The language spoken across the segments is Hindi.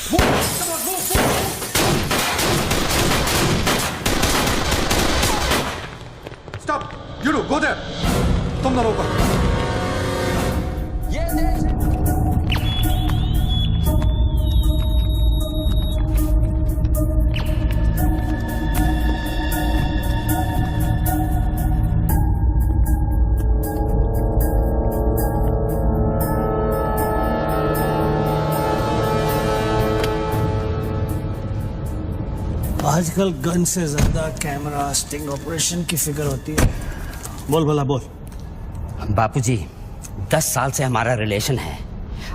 Stop! You two, go there! तुम ना रोको। आजकल गन से ज्यादा कैमरा स्टिंग ऑपरेशन की फिक्र होती है। बोल भला बोल। बापूजी 10 साल से हमारा रिलेशन है,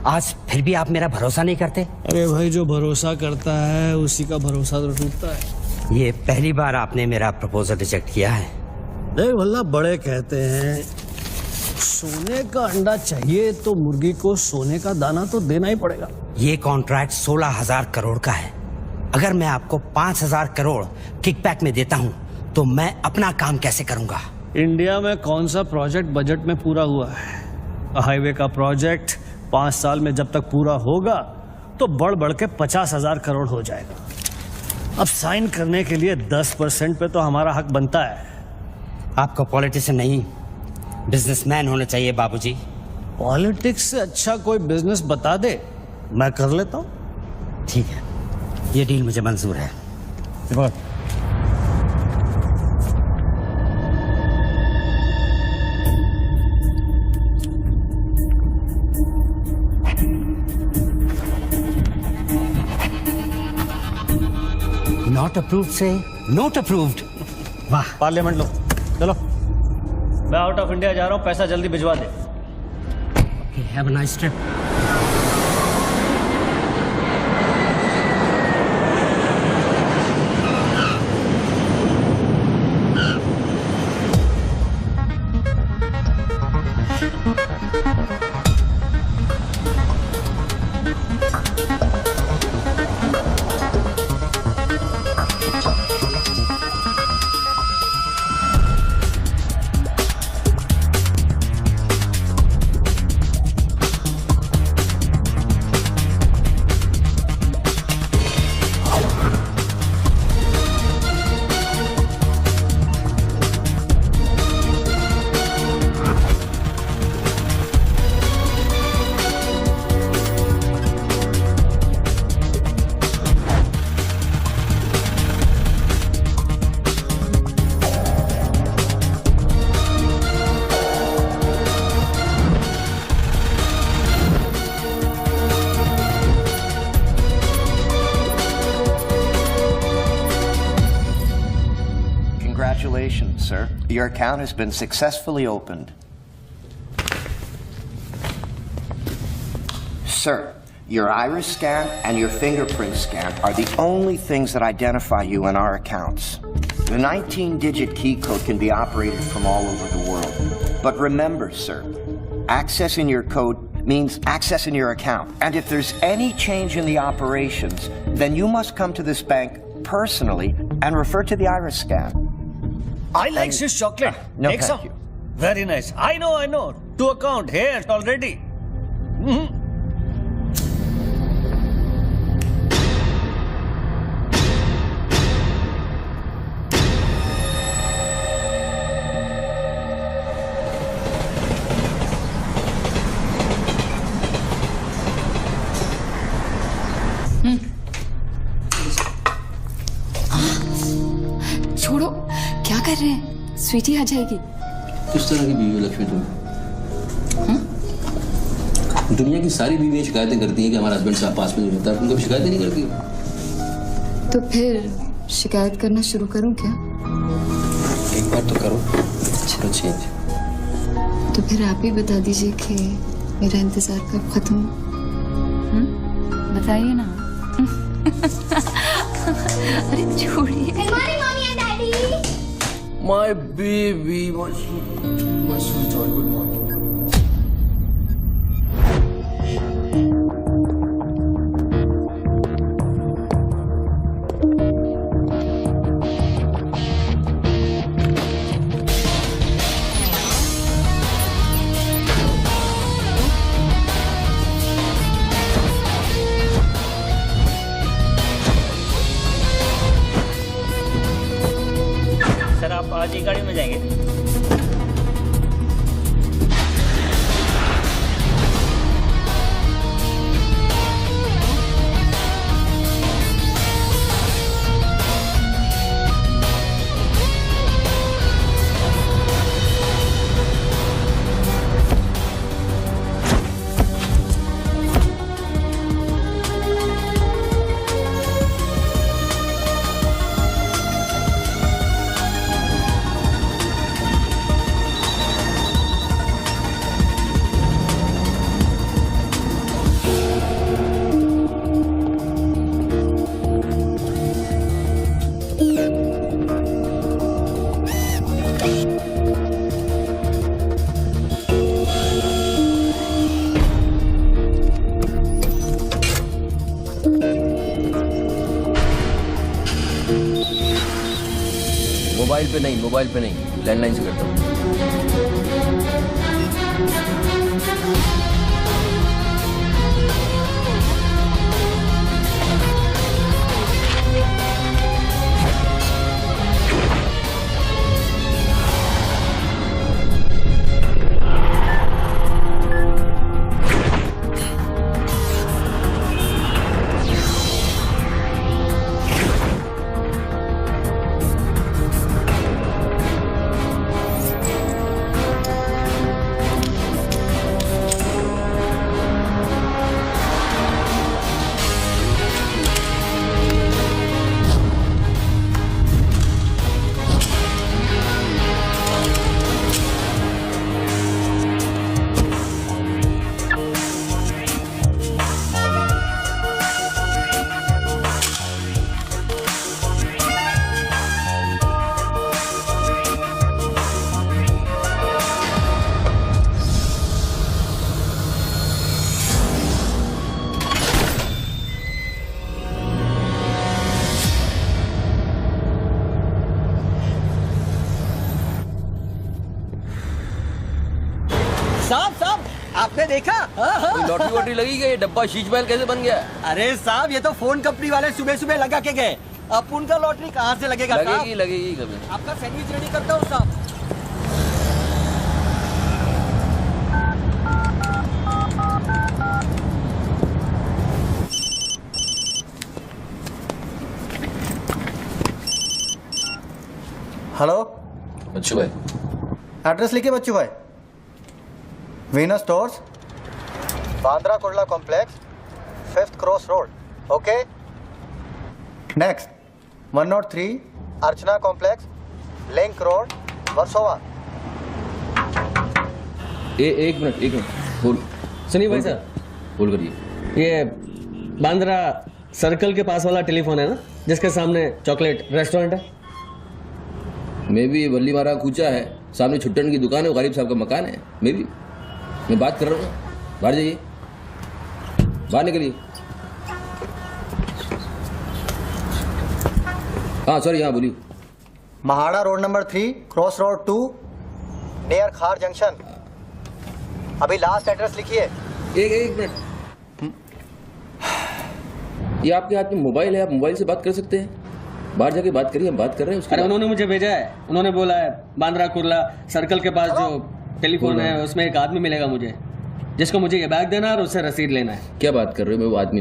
आज फिर भी आप मेरा भरोसा नहीं करते? अरे भाई, जो भरोसा करता है उसी का भरोसा तो टूटता है। ये पहली बार आपने मेरा प्रपोजल रिजेक्ट किया है। देख भला, बड़े कहते हैं सोने का अंडा चाहिए तो मुर्गी को सोने का दाना तो देना ही पड़ेगा। ये कॉन्ट्रैक्ट 16,000 करोड़ का है। अगर मैं आपको 5,000 करोड़ किकबैक में देता हूँ तो मैं अपना काम कैसे करूंगा? इंडिया में कौन सा प्रोजेक्ट बजट में पूरा हुआ है? हाईवे का प्रोजेक्ट 5 साल में जब तक पूरा होगा तो बढ़ बढ़ के 50,000 करोड़ हो जाएगा। अब साइन करने के लिए 10% पे तो हमारा हक बनता है। आपको पॉलिटिशियन नहीं, बिजनेसमैन होने चाहिए बाबूजी। पॉलिटिक्स से अच्छा कोई बिजनेस बता दे, मैं कर लेता हूँ। ठीक है, ये डील मुझे मंजूर है। नॉट अप्रूव्ड से नॉट अप्रूव्ड। वाह। पार्लियामेंट लो, चलो। मैं आउट ऑफ इंडिया जा रहा हूँ, पैसा जल्दी भिजवा दे। Have a nice trip. Congratulations, sir. Your account has been successfully opened. Sir, your iris scan and your fingerprint scan are the only things that identify you in our accounts. The 19-digit key code can be operated from all over the world. But remember, sir, accessing your code means accessing your account. And if there's any change in the operations, then you must come to this bank personally and refer to the iris scan. I like this chocolate. No, Take thank some. you. Very nice. I know. To account here already. छोड़ो, क्या कर रहे हैं? स्वीटी आ जाएगी। किस तरह की बीवी हो लक्ष्मी तुम? दुनिया की सारी बीवियां शिकायतें करती हैं कि हमारा हस्बैंड साहब पास में नहीं रहता, तुम कभी शिकायतें नहीं करती? तो फिर शिकायत करना शुरू करूं क्या? एक बार तो करो, चलो चेंज। तो फिर आप ही बता दीजिए कि मेरा इंतजार कब खत्म हो? बताइए ना। अरे छोड़िए। My baby, my sweetheart, good morning. में जाएंगे। मोबाइल पे नहीं, लैंडलाइन से करता हूँ। साहब आपने देखा? लॉटरी वॉटरी लगी गई, डब्बा शीश महल कैसे बन गया? अरे साहब ये तो फोन कंपनी वाले सुबह सुबह लगा के गए। अब उनका लॉटरी कहाँ से लगेगा? लगेगी कभी। आपका सैंडविच रेडी करता हूँ साहब। हेलो बच्चू भाई, एड्रेस लिखिए बच्चू भाई। Venus stores, Bandra Kurla complex, 5th cross road. Okay next 103 अर्चना कॉम्प्लेक्स, लिंक रोड, वर्सोवा। एक मिनट बोल। सुनिए भाई साहब, बोल करिए। ये बांद्रा सर्कल के पास वाला टेलीफोन है ना, जिसके सामने चॉकलेट रेस्टोरेंट है? मैं भी वल्ली मारा कूचा है, सामने छुट्टन की दुकान है, गरीब साहब का मकान है। मैं बात कर रहा हूँ, बाहर जाइए, बाहर निकलिए। हाँ सॉरी, हाँ बोलिए। MHADA road number 3 cross road 2 near खार जंक्शन। अभी लास्ट एड्रेस लिखिए। एक मिनट, ये आपके हाथ में मोबाइल है, आप मोबाइल से बात कर सकते हैं। बाहर जाके बात करिए, हम बात कर रहे हैं। अरे उन्होंने मुझे भेजा है, उन्होंने बोला है बांद्रा कुर्ला सर्कल के पास जो टेलीफोन है उसमें एक आदमी मिलेगा मुझे, जिसको मुझे ये बैग देना है और उससे रसीद लेना है। क्या बात कर रहे हो? मैं वो आदमी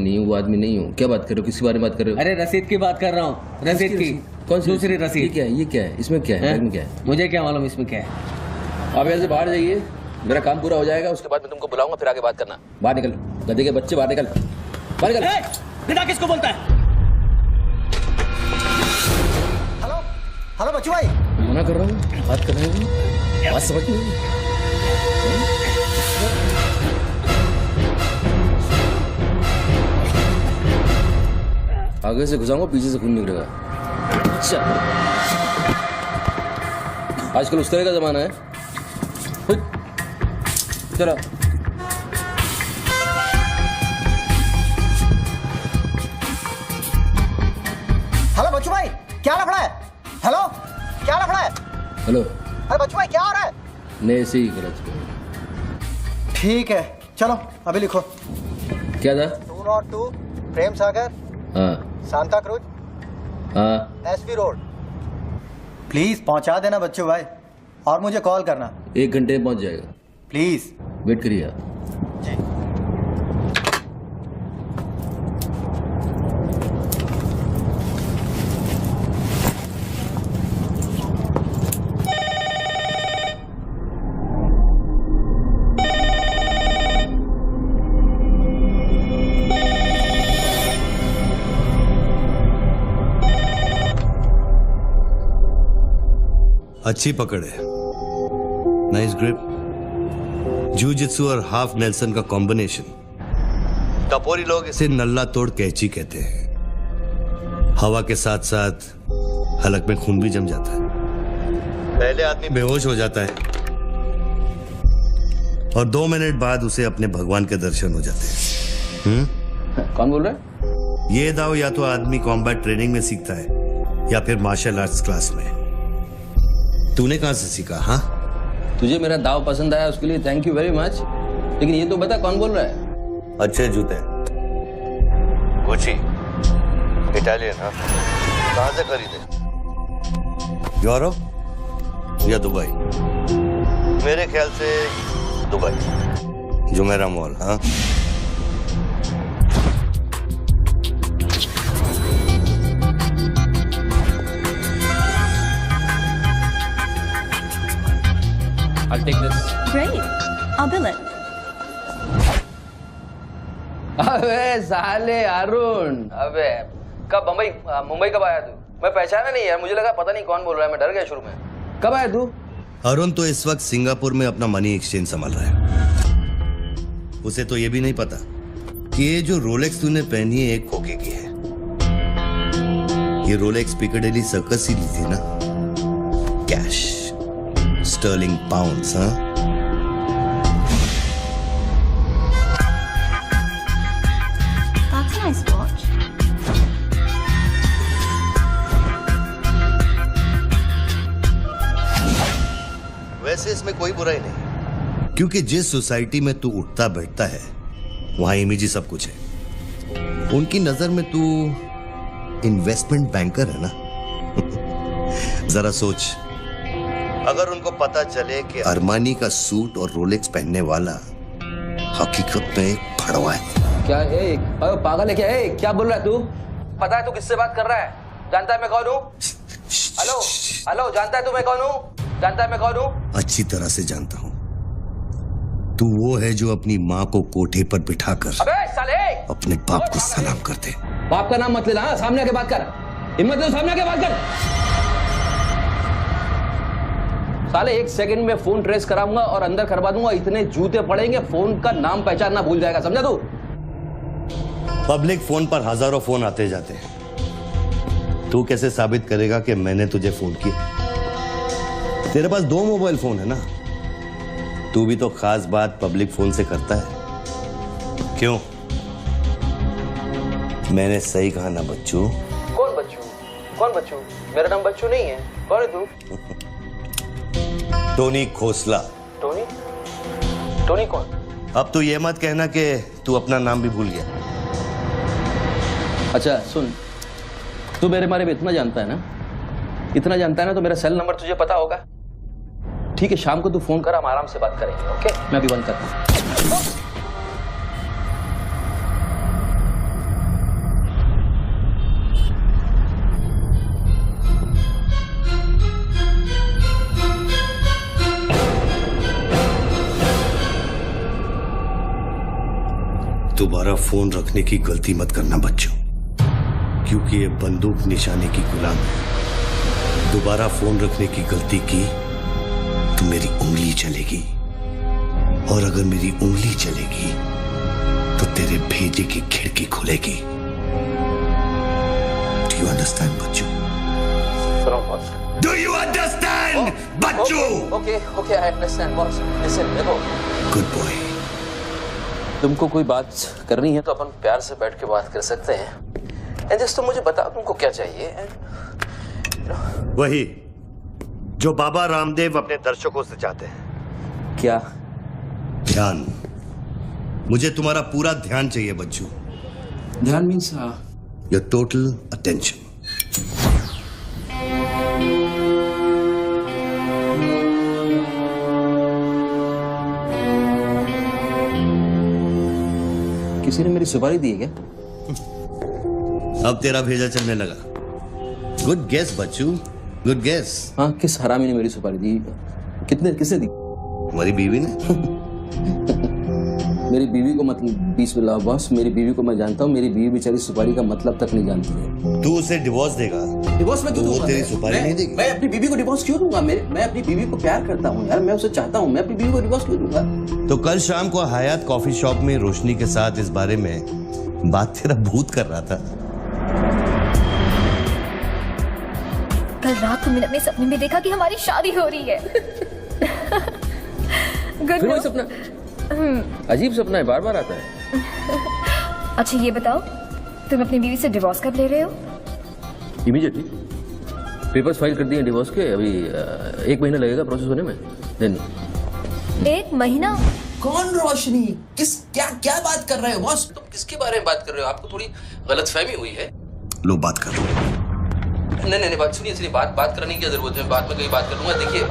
नहीं हूँ। क्या बात कर रहे हो? किसके बारे में बात कर रहे हो? अरे रसीद की बात कर रहा हूँ, रसीद की। कौन सी? दूसरी रसीद। ये क्या है? इसमें क्या है? क्या है? मुझे क्या मालूम इसमें क्या है। आप यहाँ से बाहर जाइए, मेरा काम पूरा हो जाएगा, उसके बाद मैं तुमको बुलाऊंगा, फिर आगे बात करना। बाहर निकल, गधे के बच्चे, बाहर निकल, बाहर निकल। पिता किसको बोलता है? हेलो बच्चू भाई, मना कर रहा हूँ, बात कर रहे हो, बात समझ नहीं। आगे से घुसाऊंगा, पीछे से खून निकलेगा। अच्छा, आजकल उस तरह का जमाना है। चलो हेलो बच्चू भाई, क्या लफड़ा है? हेलो, क्या लफड़ा है? हेलो, अरे बच्चू भाई क्या हो रहा है? नहीं से ही गलत। ठीक है चलो अभी लिखो। क्या था? 202 प्रेम सागर, हाँ सांता क्रूज, हाँ। SV road. प्लीज पहुंचा देना बच्चू भाई। और मुझे कॉल करना 1 घंटे में पहुंच जाएगा, प्लीज। वेट करिए आप। जी। अच्छी पकड़ है, नाइस ग्रिप, जूजित्सु और हाफ नेल्सन का कॉम्बिनेशन। टपोरी लोग इसे नल्ला तोड़ कैची कहते हैं। हवा के साथ साथ हलक में खून भी जम जाता है। पहले आदमी बेहोश हो जाता है और 2 मिनट बाद उसे अपने भगवान के दर्शन हो जाते हैं। कौन बोल रहा है? ये दाव या तो आदमी कॉम्बैट ट्रेनिंग में सीखता है या फिर मार्शल आर्ट्स क्लास में। तूने कहां से सीखा? हाँ, तुझे मेरा दाव पसंद आया, उसके लिए थैंक यू वेरी मच। लेकिन ये तो बता कौन बोल रहा है? अच्छे जूते, गुची, इटालियन। हाँ, कहां से खरीदे? यूरोप या दुबई? मेरे ख्याल से दुबई, जुमेरा मॉल। हाँ, I'll take this. Great. I'll bill it. अबे साले अरुण, अबे कब मुंबई कब आया तू? मैं पहचाना नहीं यार, मुझे लगा पता नहीं कौन बोल रहा है, मैं डर गया शुरू में। कब आया तू? अरुण तो इस वक्त सिंगापुर में अपना मनी एक्सचेंज संभाल रहा है। उसे तो ये भी नहीं पता कि ये जो रोलेक्स तूने पहनी है एक खोखे की है। ये रोलेक्स पिकाडेली सर्कस ही ली थी ना? Cash, sterling pounds. हाँ, That's a nice watch. वैसे इसमें कोई बुराई नहीं, क्योंकि जिस सोसाइटी में तू उठता बैठता है वहां इमेज ही सब कुछ है। उनकी नजर में तू इन्वेस्टमेंट बैंकर है ना? जरा सोच, अगर उनको पता चले कि अरमानी का सूट और रोलेक्स पहनने वाला हकीकत में एक भड़वा है। क्या पागल है क्या? क्या बोल रहा है तू? पता है तू किससे बात कर रहा है? जानता है मैं कौन हूँ? हेलो हेलो, जानता है तू मैं कौन हूँ? जानता है मैं कौन हूँ? अच्छी तरह से जानता हूँ। तू वो है जो अपनी माँ को कोठे पर बिठाकर अबे साले अपने बाप को सलाम कर दे। बाप का नाम मत लेना, हाँ? सामने आके बात कर, हिम्मत है तो सामने आके बात कर। साले 1 सेकंड में फोन ट्रेस कराऊंगा और अंदर करवा दूंगा, इतने जूते पड़ेंगे, फोन का नाम पहचानना भूल जाएगा, समझा तू? पब्लिक फोन पर हजारों फोन आते जाते हैं। तू कैसे साबित करेगा कि मैंने तुझे फोन किया? तेरे पास 2 मोबाइल फोन है ना? तू भी तो खास बात पब्लिक फोन से करता है, क्यों? मैंने सही कहा ना बच्चू? कौन बच्चू? कौन बच्चू? मेरा नाम बच्चू नहीं है। कौन है तू? टोनी खोसला। टोनी? टोनी कौन? अब तू ये मत कहना कि तू अपना नाम भी भूल गया। अच्छा सुन, तू मेरे बारे में इतना जानता है ना, इतना जानता है ना, तो मेरा सेल नंबर तुझे पता होगा। ठीक है, शाम को तू फोन कर, हम आराम से बात करेंगे। ओके, मैं अभी बंद करता हूँ। दोबारा फोन रखने की गलती मत करना बच्चों, क्योंकि ये बंदूक निशाने की गुलाम है। दोबारा फोन रखने की गलती की तो मेरी उंगली चलेगी, और अगर मेरी उंगली चलेगी तो तेरे भेजे की खिड़की खुलेगी। Do you understand Bachchu? Do you understand Bachchu? Okay okay, I understand boss. Listen, देखो, गुड बॉय। तुमको कोई बात करनी है तो अपन प्यार से बैठ के बात कर सकते हैं। एंड जस्ट तुम मुझे बताओ तुमको क्या चाहिए। वही जो बाबा रामदेव अपने दर्शकों से चाहते हैं। क्या? ध्यान। मुझे तुम्हारा पूरा ध्यान चाहिए बच्चू। ध्यान मीन्स योर टोटल अटेंशन। किसी ने मेरी सुपारी दी है क्या? अब तेरा भेजा चलने लगा। गुड गेस बच्चू, गुड गेस। हाँ, किस हरामी ने मेरी सुपारी दी? किसने दी? तुम्हारी बीवी ने। मेरी बीवी को मतलब 20 मिला बॉस, मेरी बीवी को मैं जानता हूँ। मेरी बीवी बेचारी सुपारी का मतलब तक नहीं जानती है। तू उसे डिवोर्स देगा? डिवोर्स में क्यों दूंगा? वो तेरी सुपारी नहीं देगी? मैं अपनी बीवी को डिवोर्स क्यों दूंगा? मैं अपनी बीवी को प्यार करता हूँ यार, मैं उसे चाहता हूँ। मैं अपनी बीवी को डिवोर्स क्यों दूंगा? तो कल शाम को हयात कॉफी शॉप में रोशनी के साथ इस बारे में बात तेरा भूत कर रहा था। कल रात को मैंने अपने सपने में देखा कि हमारी शादी हो रही है। फिर वही सपना? अजीब सपना है, बार बार आता है। अच्छा ये बताओ, तुम अपनी बीवी से डिवोर्स कब ले रहे हो? इमीडिएटली। पेपर्स फाइल कर दिए डिवोर्स के, अभी 1 महीना लगेगा प्रोसेस होने में। देन 1 महीना? कौन रोशनी? क्या बात कर रहे हो बॉस? तुम किसके बारे में बात कर रहे हो? आपको थोड़ी गलतफहमी हुई है। लो बात कर। नहीं, बात सुनिए, बात करने की जरूरत है। बाद में कहीं बात कर लूंगा। देखिए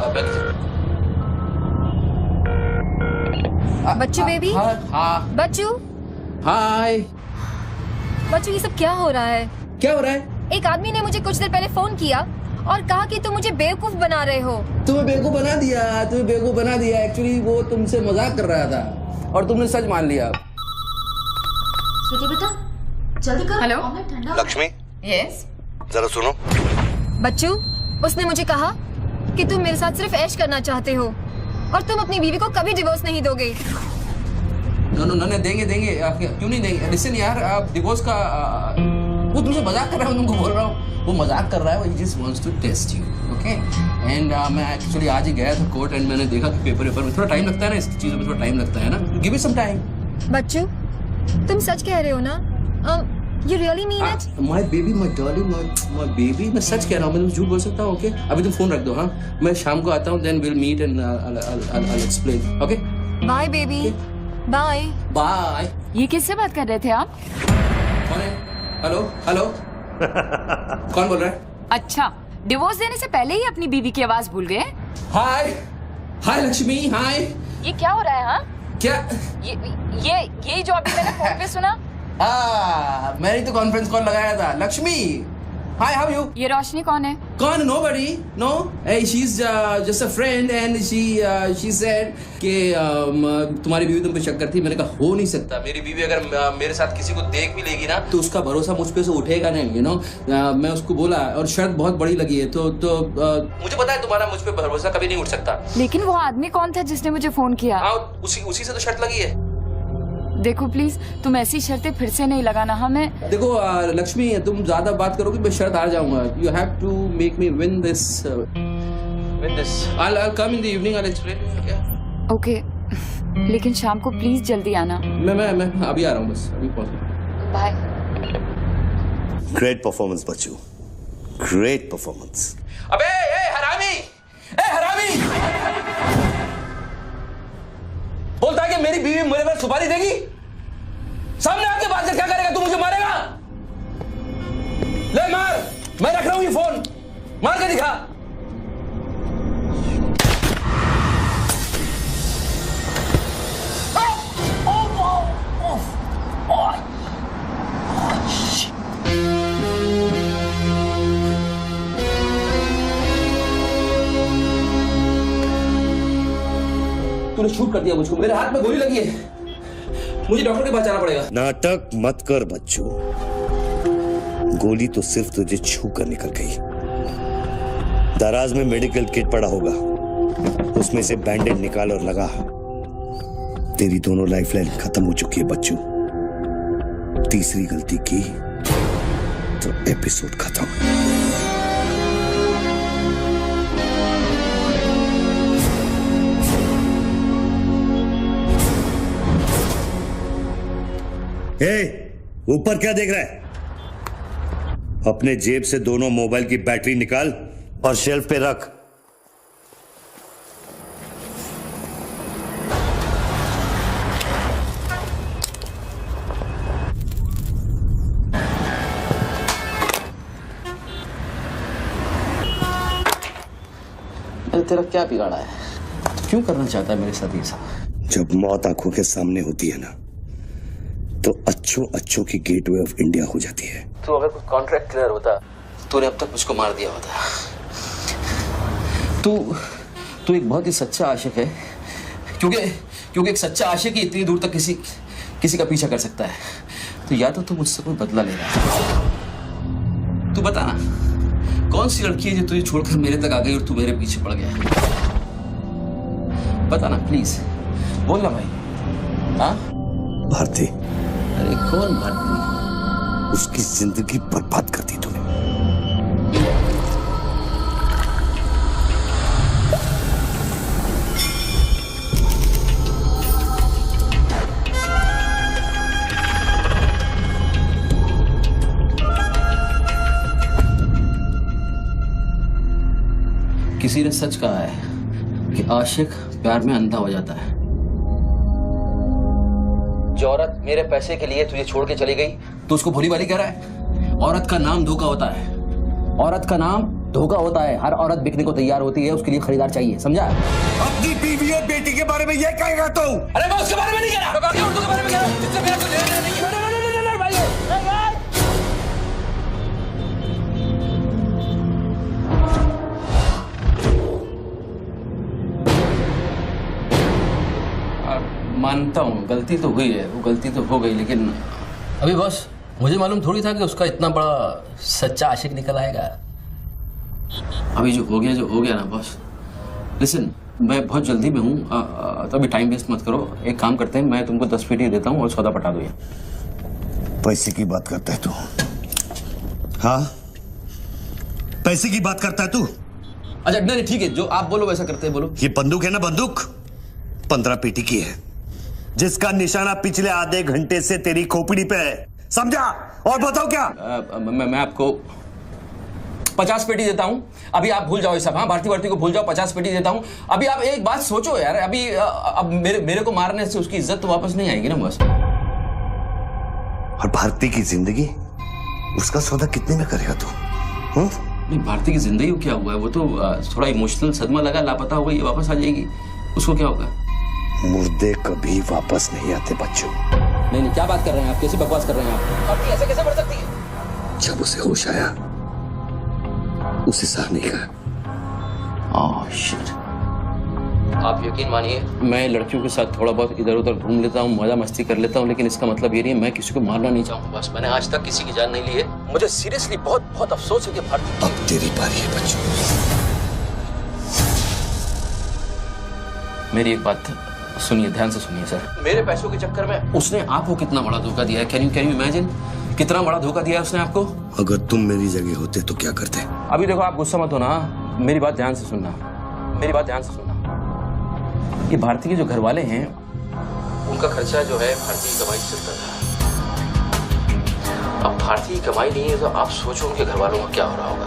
बच्चू बेबी। हाँ बच्चू। हाय। बच्चू ये सब क्या हो रहा है? क्या हो रहा है? एक आदमी ने मुझे कुछ देर पहले फोन किया और कहा कि तुम मुझे बेवकूफ बना रहे हो। तुम्हें बेवकूफ बना दिया। एक्चुअली वो तुमसे मजाक कर रहा था और तुमने सच मान लिया। स्वीटी बेटा जल्दी करो। हेलो लक्ष्मी। यस। जरा सुनो। बच्चू, उसने मुझे कहा कि तुम मेरे साथ सिर्फ ऐश करना चाहते हो और तुम अपनी बीवी को कभी डिवोर्स नहीं दोगे। नो, देंगे। आप क्यों नहीं देंगे? लिसन यार, आप डिवोर्स का वो तुमसे मजाक कर रहा है। तुमको बोल रहा हूँ, वो मजाक कर रहा है। वो just wants to test you, okay? And मैं एक्चुअली आज ही गया था कोर्ट एंड मैंने देखा कि पेपर में थोड़ा टाइम लगता है ना, इस चीजों में थोड़ा टाइम लगता है ना। Give me some time. बच्चू, तुम सच कह रहे हो ना? You really mean it? My baby, my darling, my baby, मैं सच कह रहा हूँ। मैं झूठ बोल सकता हूँ? ओके, अभी तुम फोन रख दो। हाँ, मैं शाम को आता हूँ। Then we'll meet and I'll explain. Okay? Bye baby. Bye. Bye. ये किससे बात कर रहे थे आप? कौन है? हेलो कौन बोल रहा है? अच्छा, डिवोर्स देने से पहले ही अपनी बीवी की आवाज भूल गए? हाय लक्ष्मी, हाय। ये क्या हो रहा है? हाँ, क्या? ये जो अभी मैंने फोन पे सुना। मैंने तो कॉन्फ्रेंस कॉल लगाया था। लक्ष्मी, हाय, हाउ यू? ये रोशनी कौन है? कौन? Nobody, no. She's just a friend and she said कि तुम्हारी बीवी तुम पे शक करती है। मैंने कहा हो नहीं सकता। मेरी बीवी अगर मेरे साथ किसी को देख भी लेगी ना तो उसका भरोसा मुझ पे से उठेगा नहीं, यू नो। मैं उसको बोला और शर्त बहुत बड़ी लगी है तो मुझे पता है तुम्हारा मुझ पे भरोसा कभी नहीं उठ सकता। लेकिन वो आदमी कौन था जिसने मुझे फोन किया? उसी से तो शर्त लगी है। देखो प्लीज, तुम ऐसी शर्तें फिर से नहीं लगाना। हमें देखो लक्ष्मी, तुम ज्यादा बात करोगे मैं शर्त हार जाऊंगा। You have to make me win this. I'll come in the evening, I'll explain. Okay, लेकिन शाम को प्लीज जल्दी आना। मैं अभी आ रहा हूँ, बस अभी पहुंच गया। बाय। ग्रेट परफॉर्मेंस बच्चू, ग्रेट परफॉर्मेंस। अबे हरामी, बोलता है कि मेरी बीवी मेरे पर सुपारी देगी। सामने आके बात कर, क्या करेगा तू? मुझे मारेगा? ले मार, मैं रख रहा हूं ये फोन, मार के दिखा। तूने शूट कर दिया मुझको, मेरे हाथ में गोली लगी है। मुझे डॉक्टर के पास जाना पड़ेगा। नाटक मत कर बच्चू, गोली तो सिर्फ तुझे छू कर निकल गई। दराज में मेडिकल किट पड़ा होगा, उसमें से बैंडेज निकाल और लगा। तेरी दोनों लाइफलाइन खत्म हो चुकी है बच्चू। तीसरी गलती की तो एपिसोड खत्म। ऊपर क्या देख रहा है? अपने जेब से दोनों मोबाइल की बैटरी निकाल और शेल्फ पे रख। तेरा क्या बिगाड़ा है? क्यों करना चाहता है मेरे साथ ये सब? जब मौत आंखों के सामने होती है ना, तो अच्छों की गेटवे ऑफ इंडिया हो जाती है। तो अगर कोई कॉन्ट्रैक्ट क्लियर होता तूने अब तक मुझको मार दिया होता। तू एक बहुत ही सच्चा आशिक है, क्योंकि एक सच्चा आशिक ही इतनी दूर तक किसी का पीछा कर सकता है। तो या तो तू मुझसे कोई बदला ले रहा है। तू बता ना, कौन सी लड़की है जो तुझे छोड़कर मेरे तक आ गई और तू मेरे पीछे पड़ गया? बता ना प्लीज, बोल ना भाई। हाँ भारती। अरे कौन भारती? उसकी जिंदगी बर्बाद कर दी तूने। किसी ने सच कहा है कि आशिक प्यार में अंधा हो जाता है। जो औरत मेरे पैसे के लिए तुझे छोड़ के चली गई तो उसको भोली भाली कह रहा है? औरत का नाम धोखा होता है। औरत का नाम धोखा होता है। हर औरत बिकने को तैयार होती है, उसके लिए खरीदार चाहिए, समझा? अपनी बीवी और बेटी के बारे में ये कहेगा तो? अरे मैं उसके बारे में नहीं कह रहा, उर्दू के बारे में कह रहा हूं, जिससे मेरा कोई लेना नहीं है। मानता हूँ गलती तो हुई है, वो गलती तो हो गई, लेकिन अभी बस मुझे मालूम थोड़ी था कि उसका इतना बड़ा सच्चा आशिक निकल आएगा। अभी जो हो गया ना बॉस। लिसन, मैं बहुत जल्दी में हूँ, तो अभी टाइम वेस्ट मत करो। एक काम करते हैं, मैं तुमको 10 पेटी देता हूँ और सौदा पटा दो। पैसे की बात करता है तू? हाँ, पैसे की बात करता है तू? अच्छा नहीं ठीक है, जो आप बोलो वैसा करते हैं, बोलो। ये बंदूक है ना, बंदूक 15 पेटी की है, जिसका निशाना पिछले आधे घंटे से तेरी खोपड़ी पे है, समझा? और बताओ क्या? मैं आपको 50 पेटी देता हूं। अभी आप भूल जाओ ये सब। हाँ, भारती को भूल जाओ, 50 पेटी देता हूं। अभी आप एक बात सोचो यार, अभी अब मेरे को मारने से उसकी इज्जत तो वापस नहीं आएगी ना बस। और भारती की जिंदगी, उसका सौदा कितने में करेगा तू? नहीं, भारती की जिंदगी को क्या हुआ है? वो तो थोड़ा इमोशनल सदमा लगा, लापता हो गई, वापस आ जाएगी। उसको क्या होगा? मुर्दे कभी वापस नहीं आते बच्चों। नहीं, क्या बात कर रहे हैं आप? कैसी बकवास कर रहे हैं आप? आपकी ऐसे कैसे बढ़ सकती है? जब उसे होश आया, उसे सह नहीं कहा। Oh shit. आप यकीन मानिए, मैं लड़कियों के साथ थोड़ा बहुत इधर उधर घूम लेता हूँ, मजा मस्ती कर लेता हूँ, लेकिन इसका मतलब ये नहीं है मैं किसी को मारना नहीं चाहूँगा। बस मैंने आज तक किसी की जान नहीं ली है। मुझे सीरियसली बहुत अफसोस है कि भारती। अब तेरी बारी है बच्चों। मेरी एक बात सुनिए, ध्यान से सुनिए सर। मेरे पैसों के चक्कर में उसने आपको कितना बड़ा धोखा दिया है? कैन यू इमेजिन कितना बड़ा धोखा दिया है उसने आपको? अगर तुम मेरी जगह होते तो क्या करते? अभी देखो, आप गुस्सा मत होना, मेरी बात ध्यान से सुनना, मेरी बात ध्यान से सुनना। ये भारती के जो घर वाले हैं, उनका खर्चा जो है भारती की कमाई से चलता था। अब भारती की कमाई नहीं है तो आप सोचो उनके घर वालों का क्या हो रहा होगा,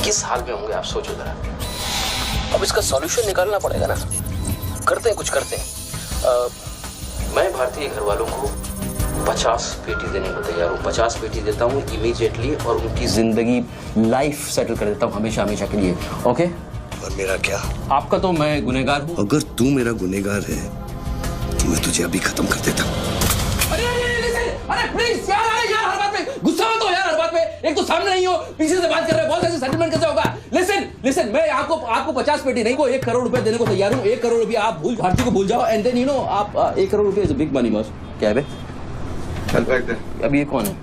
किस हाल में होंगे, आप सोचो जरा। अब इसका सॉल्यूशन निकालना पड़ेगा ना। करते हैं, कुछ करते हैं। मैं भारतीय घर वालों को 50 पेटी देने को तैयार हूँ। 50 पेटी देता हूँ इमीडिएटली और उनकी जिंदगी, लाइफ सेटल कर देता हूँ हमेशा के लिए। ओके? और मेरा क्या? आपका तो मैं गुनहगार हूँ। अगर तू मेरा गुनहगार है तो मैं तुझे अभी खत्म कर देता हूँ। अरे प्लीज यार, हर बात पे गुस्सा मत हो यार, हर बात पे। एक तो सामने नहीं हो, पीछे से बात कर रहे हो, बहुत ऐसे सेटलमेंट कैसे होगा? लिसन, मैं आपको 50 पेटी नहीं को 1 करोड़ रुपए देने को तैयार हूँ। 1 करोड़ रुपए आप भारती को भूल जाओ, एंड देन आप 1 करोड़ रुपए इज बिग मनी बॉस। क्या है बे? चल बैग दे। अब ये कौन है?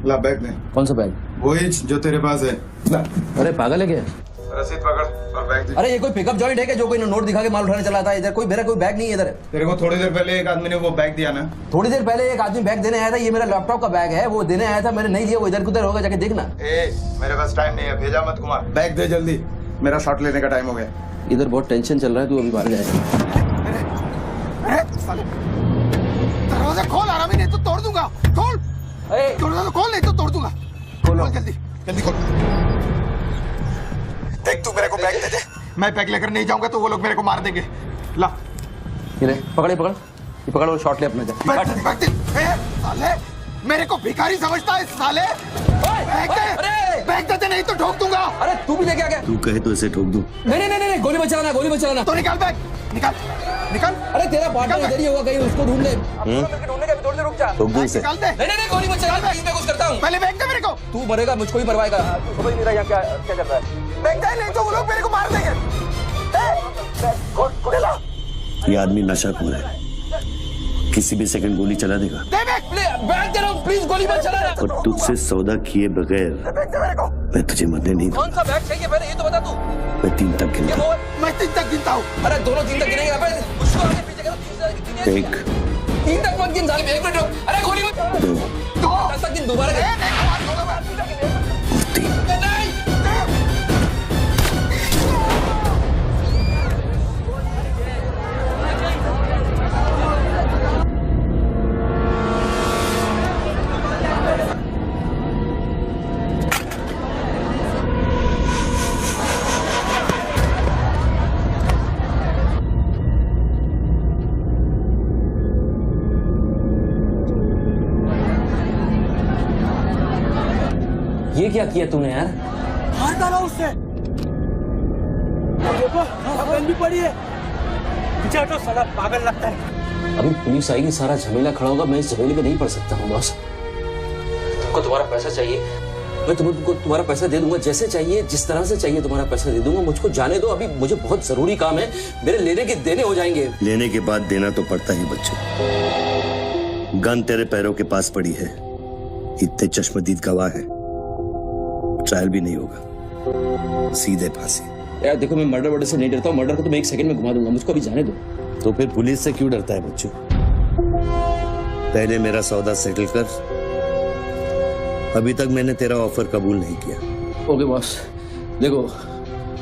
ला बैग दे। कौन सा बैग? वही जो तेरे पास है। ला। अरे पागल है क्या? रसीद पकड़ और बैग दे। अरे ये कोई पिकअप जॉइंट है क्या जो कोई नोट दिखा के माल उठाने चला था? इधर मेरा कोई बैग नहीं है इधर। तेरे को थोड़ी देर पहले एक आदमी ने वो बैग दिया ना? थोड़ी देर पहले एक आदमी बैग देने आया था। ये मेरा लैपटॉप का बैग है, वो देने आया था, मैंने नहीं दिया। वो इधर उधर होगा, जाके देखना। मेरे पास टाइम नहीं है, भेजा मत कुमार। बैग दे जल्दी, मेरा शॉट लेने का टाइम हो गया। इधर बहुत टेंशन चल रहा है, तू अभी बाहर जाएगा। दरवाजा खोल, आराम ही नहीं तो तोड़ दूंगा। खोल दरवाजा, खोल नहीं तो तोड़ दूंगा। खोल जल्दी खोल। देख, तू मेरे को बैग दे दे। मैं बैग लेकर नहीं जाऊंगा तो वो लोग मेरे को मार देंगे। ला ये पकड़ वो शॉट ले अपने। साले मेरे को भिखारी समझता है साले। बैग दे नहीं तो ठोक दूंगा। अरे तू भी लेके आ गया। तू कहे तो इसे ठोक दूं। नहीं, गोली मत चलाना, गोली मत चलाना। तो निकाल बैग, निकाल निकाल। अरे तेरा पार्टनर इधर ही होगा कहीं, उसको ढूंढ ले। ढूंढने का भी थोड़ी देर रुक जा। ठोक दूं इसे। निकाल दे। नहीं, गोली मत चला, मैं कुछ करता हूँ। पहले बैग दे मेरे को। तू मरेगा, मुझको ही मरवाएगा। समझ नहीं रहा यहाँ क्या चल रहा है। बैग दे नहीं तो वो लोग मेरे को मार देंगे। ये आदमी नशाखोर है, किसी भी सेकंड गोली चला देगा। दे बैग। बैग दे रहा हूँ, प्लीज गोली मत चलाना। और तुझसे सौदा किए बगैर बैग दे मेरे को। मैं तुझे मरने नहीं कौन सा बैग चाहिए पहले ये तो बता तू। मैं 3 तक गिनता हूं। मैं 3 तक गिनता हूँ। अरे दोनों 3 तक गिनेंगे। अबे उसको आगे पीछे करो, 1 3 तक मत गिन साले। 1 मिनट रुक। अरे गोली मत चला। 2 10 तक गिन दोबारा गिन। और 3। ये क्या किया तूने यार? मार डाला उससे। देखो गन भी पड़ी है। पीछे हटो, साला पागल लगता है। अभी पुलिस आएगी, सारा झमेला खड़ा होगा। मैं इस झमेले में नहीं पड़ सकता हूँ बॉस। तुमको तुम्हारा पैसा चाहिए, मैं तुमको तुम्हारा पैसा दे दूंगा। जैसे चाहिए, जिस तरह से चाहिए तुम्हारा पैसा दे दूंगा। मुझको जाने दो, अभी मुझे बहुत जरूरी काम है। मेरे लेने के देने हो जाएंगे। लेने के बाद देना तो पड़ता ही बच्चों। गन तेरे पैरों के पास पड़ी है, इतने चश्मदीद गवाह है। ट्रायल भी नहीं होगा, सीधे फांसी। यार देखो, मैं मर्डर से नहीं डरता हूँ। मर्डर को तो मैं 1 सेकंड में घुमा दूंगा। मुझको अभी जाने दो। तो फिर पुलिस से क्यों डरता है बच्चों? पहले मेरा सौदा सेटल कर। अभी तक मैंने तेरा ऑफर कबूल नहीं किया। ओके बॉस, देखो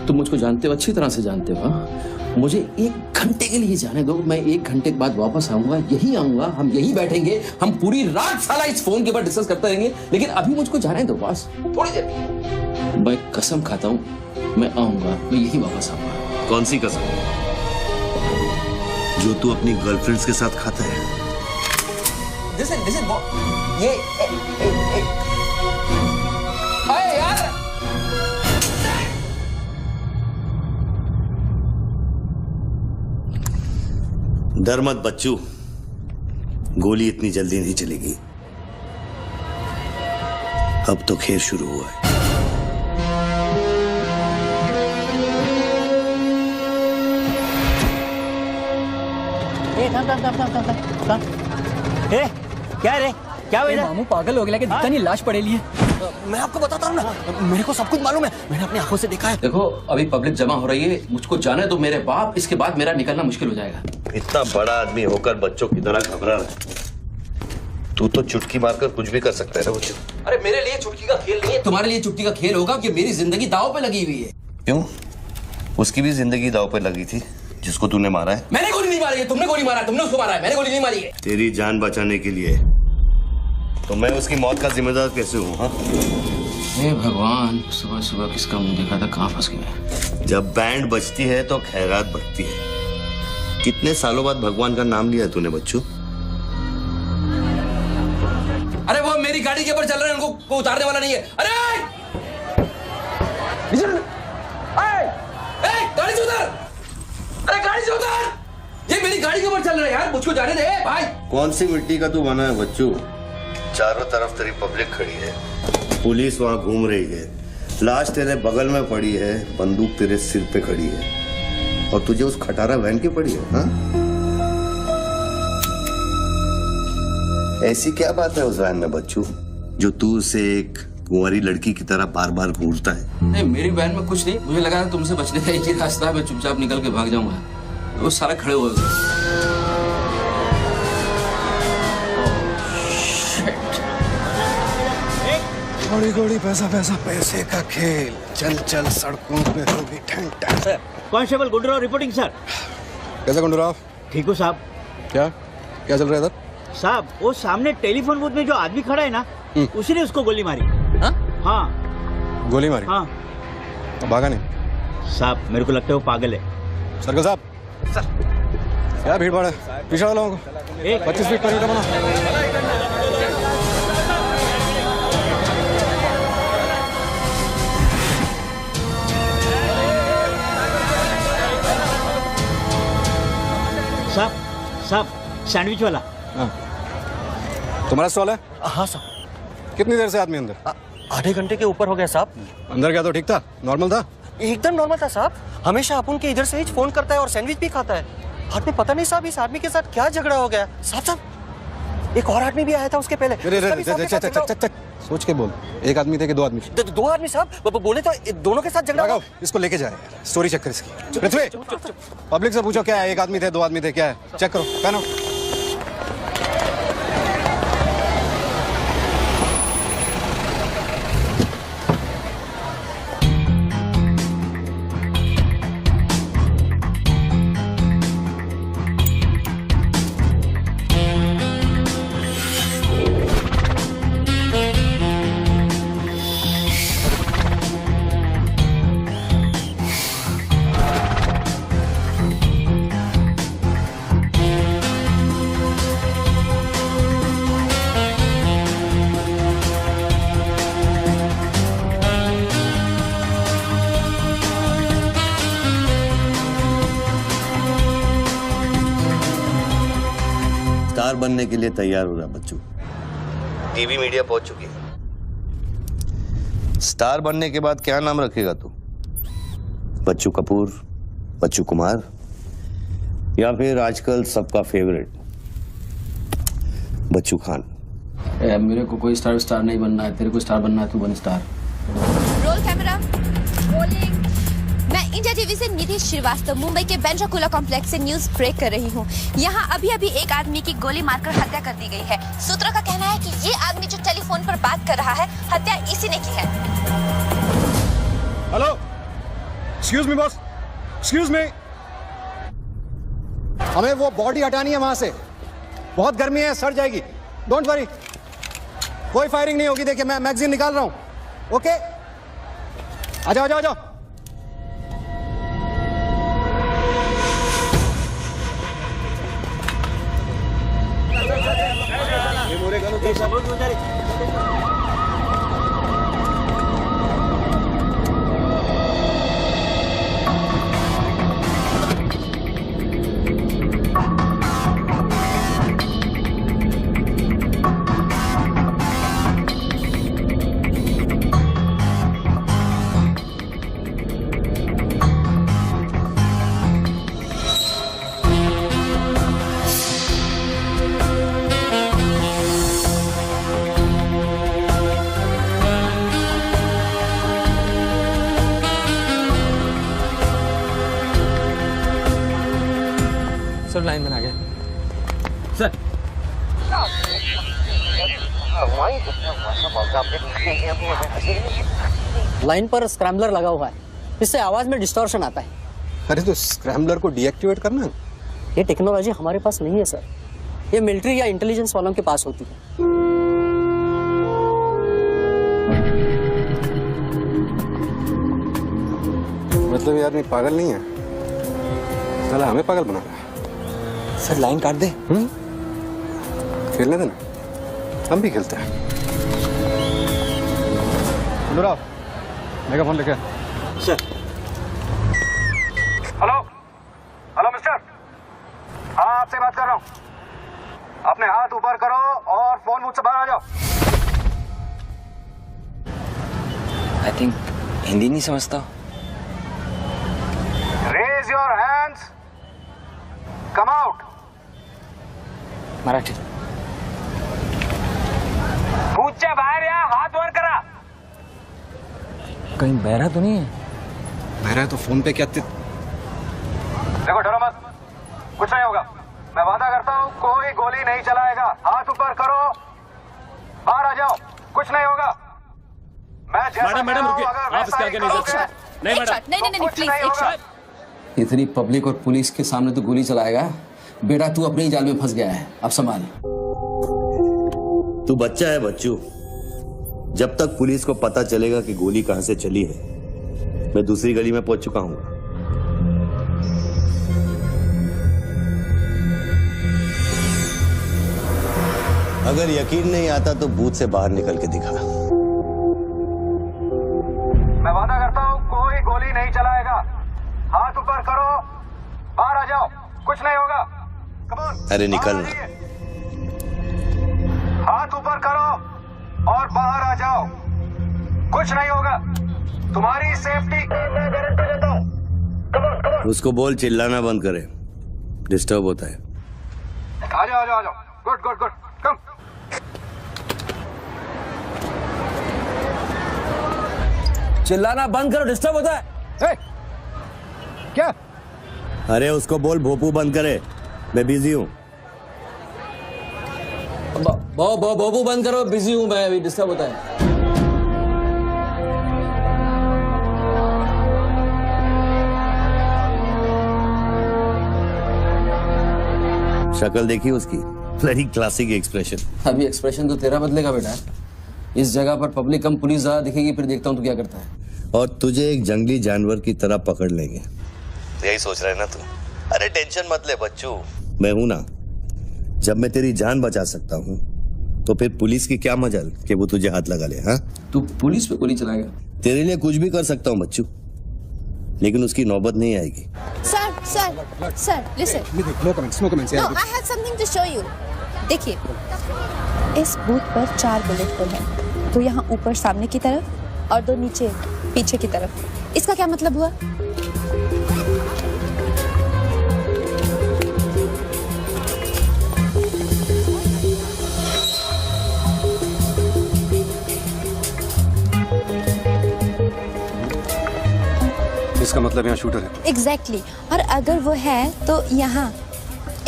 तुम मुझको जानते हो, अच्छी तरह से जानते हो। हाँ? मुझे 1 घंटे के लिए जाने दो। मैं 1 घंटे के बाद वापस आऊंगा, यही आऊंगा। हम यही बैठेंगे, हम पूरी रात साला इस फोन के ऊपर डिस्कस करते रहेंगे। लेकिन अभी मुझको जाने दो बॉस, थोड़ी देर। मैं कसम खाता हूँ, मैं आऊंगा, मैं यही वापस आऊंगा। कौन सी कसम? जो तू अपनी गर्लफ्रेंड्स के साथ खाता है। Listen, ये अरे यार, डर मत बच्चू, गोली इतनी जल्दी नहीं चलेगी। अब तो खेल शुरू हुआ है। क्या रे, क्या हुआ? मामू पागल हो गया कि दिखता नहीं, लाश पड़ेली है। मैं आपको बताता हूँ ना, मेरे को सब कुछ मालूम है। मैंने अपनी आंखों से देखा है। देखो अभी पब्लिक जमा हो रही है, मुझको जाने दो मेरे बाप। इसके बाद मेरा निकलना मुश्किल हो जाएगा। इतना बड़ा आदमी होकर बच्चों की तरह घबरा रहा है। तू तो चुटकी मारकर कुछ भी कर सकता है ना बच्चों। अरे मेरे लिए चुटकी का खेल नहीं है, तुम्हारे लिए चुटकी का खेल होगा कि मेरी जिंदगी दांव पे लगी हुई है। क्यों? उसकी भी जिंदगी दांव पे लगी थी, जिसको तूने मारा है। मैंने गोली नहीं मारी है, तुमने गोली मारा है। तुमने उसको मारा है, मैंने गोली नहीं मारी है। तेरी जान बचाने के लिए तो मैं उसकी मौत का जिम्मेदार कैसे हूँ? हाँ, हे भगवान, सुबह सुबह किसका मुंह देखा था, कहाँ फंस गया। जब बैंड बजती है तो खैरात बढ़ती है। कितने सालों बाद भगवान का नाम लिया तूने बच्चू? अरे वो मेरी गाड़ी के ऊपर चल रहे हैं, उनको उतारने वाला नहीं है। अरे गाड़ी से उतर! अरे गाड़ी से उतर! ये मेरी गाड़ी के ऊपर चल रहा है यार, मुझको जाने दे भाई। कौन सी मिट्टी का तू बना है बच्चू? चारों तरफ तेरी पब्लिक खड़ी है, पुलिस वहां घूम रही है, लाश तेरे बगल में पड़ी है, बंदूक तेरे सिर पे खड़ी है, और तुझे उस खटारा वैन की पड़ी है। हाँ? ऐसी क्या बात है उस वैन में बच्चू, जो तू उसे एक कुंवारी लड़की की तरह बार बार घूरता है? नहीं, मेरी वैन में कुछ नहीं। मुझे लगा था तुमसे बचने का एक ही रास्ता है, मैं चुपचाप निकल के भाग जाऊंगा। वो सारे खड़े हुए थे। घोड़ी घोड़ी पैसा पैसा पैसे का खेल, चल चल सड़कों पे होगी ठन ठन। Constable Gundurao reporting sir. कैसा गुंडूराव? ठीक हो साहब? क्या क्या चल रहा है इधर? साहब वो सामने टेलीफोन बूथ में जो आदमी खड़ा है ना, उसी ने उसको गोली मारी। हाँ गोली मारी? हाँ। भागा नहीं? साहब मेरे को लगता है वो पागल है। सर्कल साहब सर, क्या भीड़ भाड़ है? पीछे वालों को 25 फीट पर बना। साहब सैंडविच वाला। तुम्हारा स्टॉल है? हाँ साहब। कितनी देर से आदमी अंदर? आधे घंटे के ऊपर हो गया साहब। अंदर गया तो ठीक था, नॉर्मल था? एकदम नॉर्मल था साहब। हमेशा अपन के इधर से ही फोन करता है और सैंडविच भी खाता है। आदमी पता नहीं साहब इस आदमी के साथ क्या झगड़ा हो गया। साहब एक और आदमी भी आया था उसके पहले। सोच के बोल, एक आदमी थे कि 2 आदमी? 2 आदमी साहब। बोले तो दोनों के साथ झगड़ा। इसको लेके जाए, स्टोरी चेक कर इसकी। पृथ्वी, पब्लिक से पूछो क्या है, 1 आदमी थे 2 आदमी थे, क्या है? चेक करो, पहनो। स्टार बनने के लिए तैयार हो रहा बच्चू। टीवी मीडिया पहुंच चुकी है। स्टार बनने के बाद क्या नाम रखेगा तू? बच्चू कपूर, बच्चू कुमार, या फिर आजकल सबका फेवरेट बच्चू खान? मेरे को कोई स्टार नहीं बनना है। तेरे को स्टार बनना है, तू बन स्टार। Roll camera, rolling. मैं इंडिया टीवी से निधि श्रीवास्तव मुंबई के बांद्रा कुर्ला कॉम्प्लेक्स से न्यूज ब्रेक कर रही हूँ। यहाँ अभी एक आदमी की गोली मारकर हत्या कर दी गई है। सूत्रों का कहना है कि ये आदमी जो टेलीफोन पर बात कर रहा है, हत्या इसी ने की है। Hello, excuse me boss, excuse me. हमें वो बॉडी हटानी है वहां से। बहुत गर्मी है, सड़ जाएगी। डोंट वरी, कोई फायरिंग नहीं होगी। देखिए मैं मैगजीन निकाल रहा हूं। ओके, आ जाओ आ जाओ आ जाओ। सर लाइन बना गया सर। लाइन पर स्क्रैम्बलर लगा हुआ है, इससे आवाज में डिस्टॉर्शन आता है। अरे तो स्क्रैम्बलर को डीएक्टिवेट करना। ये टेक्नोलॉजी हमारे पास नहीं है सर, ये मिलिट्री या इंटेलिजेंस वालों के पास होती है। मतलब ये आदमी पागल नहीं है, साला हमें पागल बना रहा है। सर लाइन काट दे। खेलने देना, हम भी खेलते हैं। अनुराग, मेगाफोन लेके। सर। हेलो हेलो मिस्टर, हाँ आपसे बात कर रहा हूँ। अपने हाथ ऊपर करो और फोन मुझसे बाहर आ जाओ। आई थिंक हिंदी नहीं समझता। Raise your hands, come out. Marathi. कूदच्या बाहर या, हाथ वर करा। कहीं बहरा तो नहीं है? बहरा है तो फोन पे क्या देखो, डरो मत, कुछ नहीं होगा। मैं वादा करता हूँ कोई गोली नहीं चलाएगा। हाथ ऊपर करो, बाहर आ जाओ, कुछ नहीं होगा। मैं मैडम रुकिए, आप इसके आगे नहीं जा सकते। नहीं मैडम, नहीं प्लीज एक शॉट। इतनी पब्लिक और पुलिस के सामने तो गोली चलाएगा? बेटा तू अपने ही जाल में फंस गया है, अब संभाल। तू बच्चा है बच्चू। जब तक पुलिस को पता चलेगा कि गोली कहां से चली है, मैं दूसरी गली में पहुंच चुका हूं। अगर यकीन नहीं आता तो बूथ से बाहर निकल के दिखा। मैं वादा करता हूँ कोई गोली नहीं चलाएगा। हाथ ऊपर करो, बाहर आ जाओ, कुछ नहीं होगा। Come on. अरे निकल ना। हाथ ऊपर करो और बाहर आ जाओ। कुछ नहीं होगा, तुम्हारी सेफ्टी मैं गारंटी देता हूँ। उसको बोल चिल्लाना बंद करे, डिस्टर्ब होता है। आ जाओ आ जाओ आ जाओ। गुड गुड गुड, कम। चिल्लाना बंद करो, डिस्टर्ब होता है। क्या? अरे उसको बोल भोपू बंद करे, मैं बिजी हूँ। बोबू बंद करो, बिजी हूं मैं, अभी डिस्टर्ब होता है। शक्ल देखी उसकी, वेरी क्लासिक एक्सप्रेशन। अभी एक्सप्रेशन तो तेरा बदलेगा बेटा। इस जगह पर पब्लिक कम पुलिस ज्यादा दिखेगी, फिर देखता हूँ तू क्या करता है। और तुझे एक जंगली जानवर की तरह पकड़ लेंगे, यही सोच रहा है ना तू? अरे टेंशन मत ले बच्चू, मैं हूं ना। जब मैं तेरी जान बचा सकता हूँ तो फिर पुलिस की क्या मजाल कि वो तुझे हाथ लगा ले। हाँ, तू पुलिस पे गोली चलाएगा? तेरे लिए कुछ भी कर सकता हूँ बच्चू, लेकिन उसकी नौबत नहीं आएगी। Sir, listen. No comments, no comments. No, I have something to show you. देखिए, इस बूथ पर 4 बुलेट होल हैं। 2 यहाँ ऊपर सामने की तरफ और 2 नीचे पीछे की तरफ। इसका क्या मतलब हुआ? इसका मतलब यहाँ शूटर है। Exactly. और अगर वो है तो यहाँ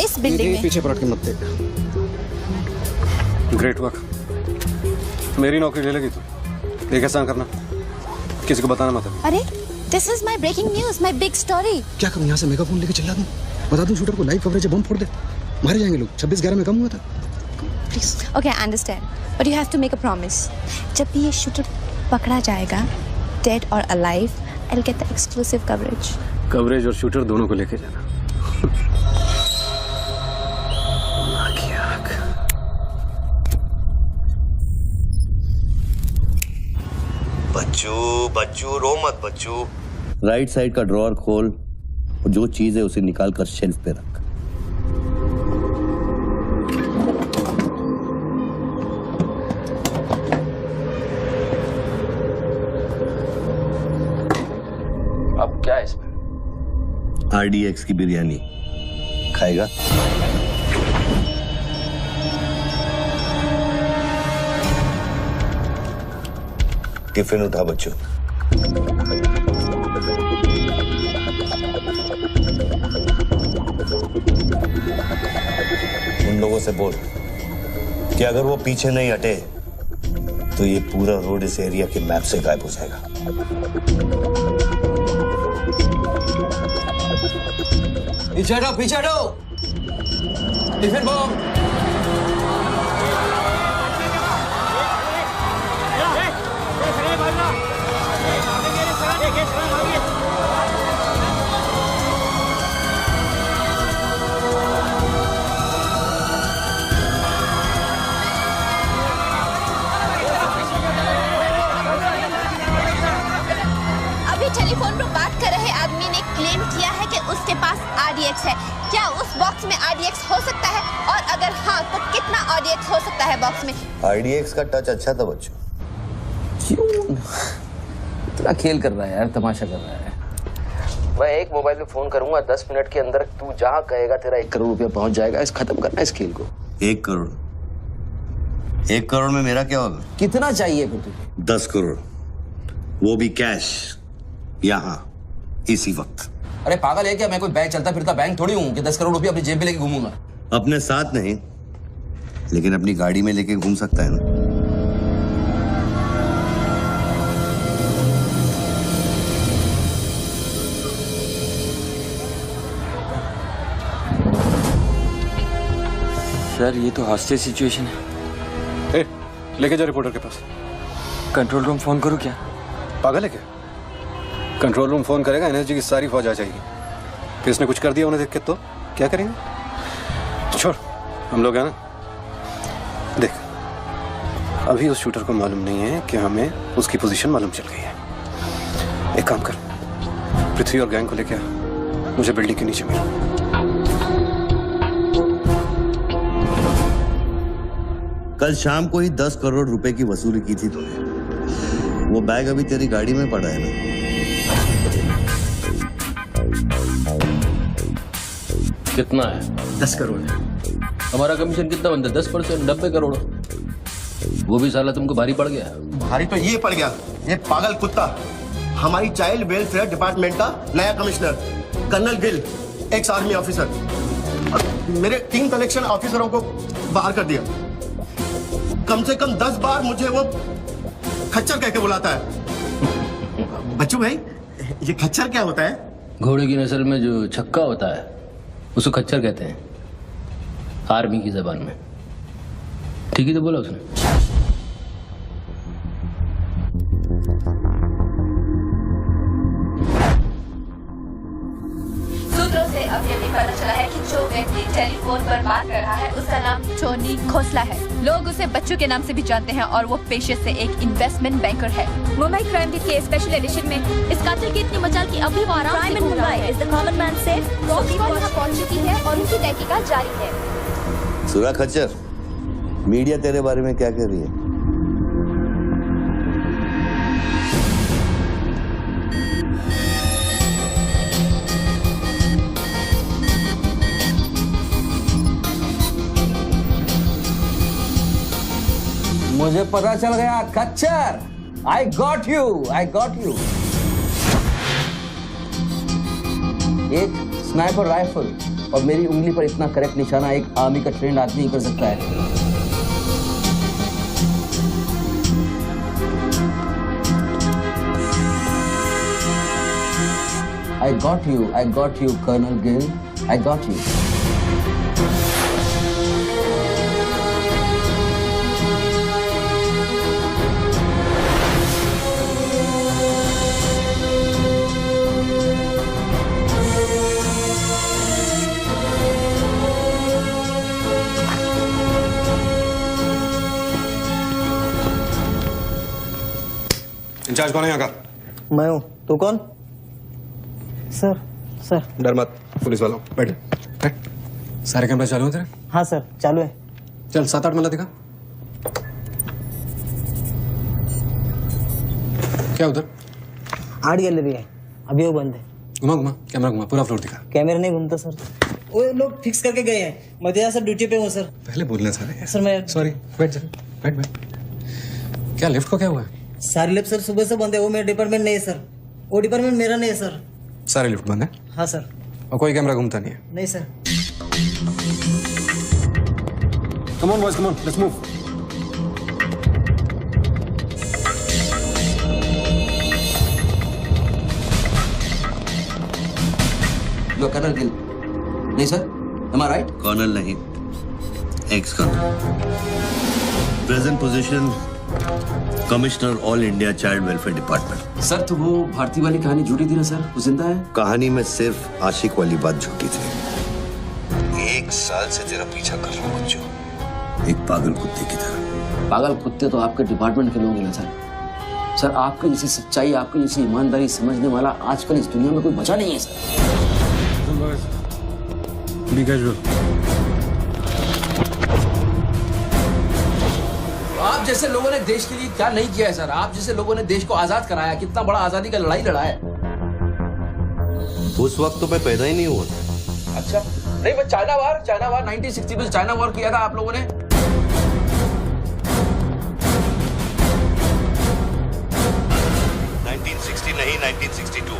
इस बिल्डिंग में। पीछे पलट के मत देख। ग्रेट वर्क, मेरी नौकरी ले लगी तू। एक एहसान करना, किसी को बताना मत। अरे, this is my breaking news, my big story. क्या करूं, यहाँ से मेगाफोन लेके चिल्ला दूं, बता दूं शूटर को लाइव कवरेज है, बम फोड़ दे, मारे जाएंगे लोग। 26/11 में कम हुआ था। Please. Okay, I understand. But you have to make a promise. जब भी ये शूटर पकड़ा जाएगा, dead or alive, I'll get the exclusive coverage. Coverage और शूटर दोनों को लेके जाना। बच्चू रो मत बच्चू। राइट साइड का ड्रॉअर खोल और जो चीज है उसे निकाल कर शेल्फ पे रख। अब क्या है इसमें? RDX की बिरयानी खाएगा? टिफिन उठा बच्चों। उन लोगों से बोल कि अगर वो पीछे नहीं हटे तो ये पूरा रोड इस एरिया के मैप से गायब हो जाएगा। पीछे हटो। Tiffin bomb. अभी टेलीफोन पर बात कर रहे आदमी ने क्लेम किया है कि उसके पास RDX है। क्या उस बॉक्स में RDX हो सकता है? और अगर हाँ, तो कितना RDX हो सकता है बॉक्स में? RDX का टच अच्छा था बच्चों। क्यों इतना खेल कर रहा है यार, तमाशा कर रहा है। मैं एक मोबाइल पे फोन करूंगा, 10 मिनट के अंदर तू जहां कहेगा तेरा 1 करोड़ रुपया पहुंच जाएगा। इस खत्म करना है इस खेल को। 1 करोड़? 1 करोड़ में मेरा क्या होगा? कितना चाहिए फिर तुझे? 10 करोड़, वो भी कैश, यहाँ इसी वक्त। अरे पागल है क्या? मैं कोई बैंक चलता फिरता बैंक थोड़ी हूँ कि 10 करोड़ रुपया अपनी जेब में लेके घूमूंगा। अपने साथ नहीं, लेकिन अपनी गाड़ी में लेके घूम सकता है ना। सर ये तो हॉस्टेज सिचुएशन है। लेके जा रिपोर्टर के पास। कंट्रोल रूम फोन करूँ क्या? पागल है क्या? कंट्रोल रूम फोन करेगा, एनर्जी की सारी फौज आ जाएगी। फिर इसने कुछ कर दिया उन्हें देख के तो क्या करेंगे? छोड़, हम लोग हैं ना। देख, अभी उस शूटर को मालूम नहीं है कि हमें उसकी पोजीशन मालूम चल गई है। एक काम कर, पृथ्वी और गैंग को लेके आ, मुझे बिल्डिंग के नीचे मिल। कल शाम को ही 10 करोड़ रुपए की वसूली की थी तूने। वो बैग अभी तेरी गाड़ी में पड़ा है ना? कितना है? 10 करोड़ है। हमारा कमीशन कितना बनता है? 10%, 90 करोड़। वो भी साला तुमको भारी पड़ गया। भारी तो ये पड़ गया, ये पागल कुत्ता हमारी चाइल्ड वेलफेयर डिपार्टमेंट का नया commissioner colonel Gill, ex army officer, मेरे 3 कलेक्शन ऑफिसरों को बाहर कर दिया। कम से कम 10 बार मुझे वो खच्चर कह के बुलाता है। बच्चू भाई, ये खच्चर क्या होता है? घोड़े की नस्ल में जो छक्का होता है उसको खच्चर कहते हैं, आर्मी की जबान में। ठीक ही तो बोला उसने। सूत्रों से अभी अभी पता चला है कि जो व्यक्ति टेलीफोन पर बात कर रहा है उसका नाम टोनी खोसला है। लोग उसे बच्चों के नाम से भी जानते हैं और वो पेशे से एक इन्वेस्टमेंट बैंकर है। मुंबई क्राइम के स्पेशल एडिशन में इस कातिल की इतनी मचाल की अभी वो आराम से घूम रहा है। इज द कॉमन मैन से यहाँ पहुंच चुकी है और उनकी तहकीकात जारी है। सुरा खच्चर, मीडिया तेरे बारे में क्या कह रही है? मुझे पता चल गया खच्चर। I got you, I got you. एक स्नाइपर राइफल और मेरी उंगली पर इतना करेक्ट निशाना एक आर्मी का ट्रेंड आदमी ही कर सकता है। I got you, Colonel Gill. I got you. Incharge कौन है यहाँ का? मैं हूँ। तू कौन? Sir, sir. डर मत, पुलिस वालों। बैठ बैठ। सारे कैमरे चालू हैं तेरे? हाँ सर, चालू है। चल 7-8 मल्ला दिखा। क्या उधर? आर्ट गैलरी है, अभी वो बंद है। घुमा घुमा, कैमरा घुमा, पूरा फ्लोर दिखा। कैमरा नहीं घूमता सर, वो लोग फिक्स करके गए हैं। मैं तो सर ड्यूटी पे हूँ सर। पहले बोलने सारे। सर मैं सॉरी, बैठ जा, बैठ बैठ। क्या लिफ्ट को क्या हुआ है? सारे लिफ्ट सर सुबह से बंद है। वो मेरा डिपार्टमेंट नहीं है सर, वो डिपार्टमेंट मेरा नहीं है सर। सारे लिफ्ट बंद है? हाँ सर। और कोई कैमरा घूमता नहीं है? नहीं sir. Come on boys, come on, let's move. लो कर्नल गिल। नहीं sir, am I right? Colonel नहीं, ex colonel. Present position commissioner all India child welfare department. Sir तो वो भारती वाली कहानी झूठी थी ना सर, वो जिंदा है? कहानी में सिर्फ आशिक वाली बात झूठी थी। 1 साल से तेरा पीछा कर रहा हूँ बच्चों, एक पागल कुत्ते की तरह। पागल कुत्ते तो आपके डिपार्टमेंट के लोग हैं ना सर। सर आपके जैसी सच्चाई, आपके जैसी ईमानदारी समझने वाला आजकल इस दुनिया में कोई बचा नहीं है सर। Be casual. आप जैसे लोगों ने देश के लिए क्या नहीं किया है सर? आप जैसे लोगों ने देश को आजाद कराया, कितना बड़ा आजादी का लड़ाई लड़ा है। उस वक्त तो मैं पैदा ही नहीं हुआ था। अच्छा, नहीं मैं चाइना वार 1960 में चाइना वार किया था आप लोगों ने। 1960 नहीं, 1962।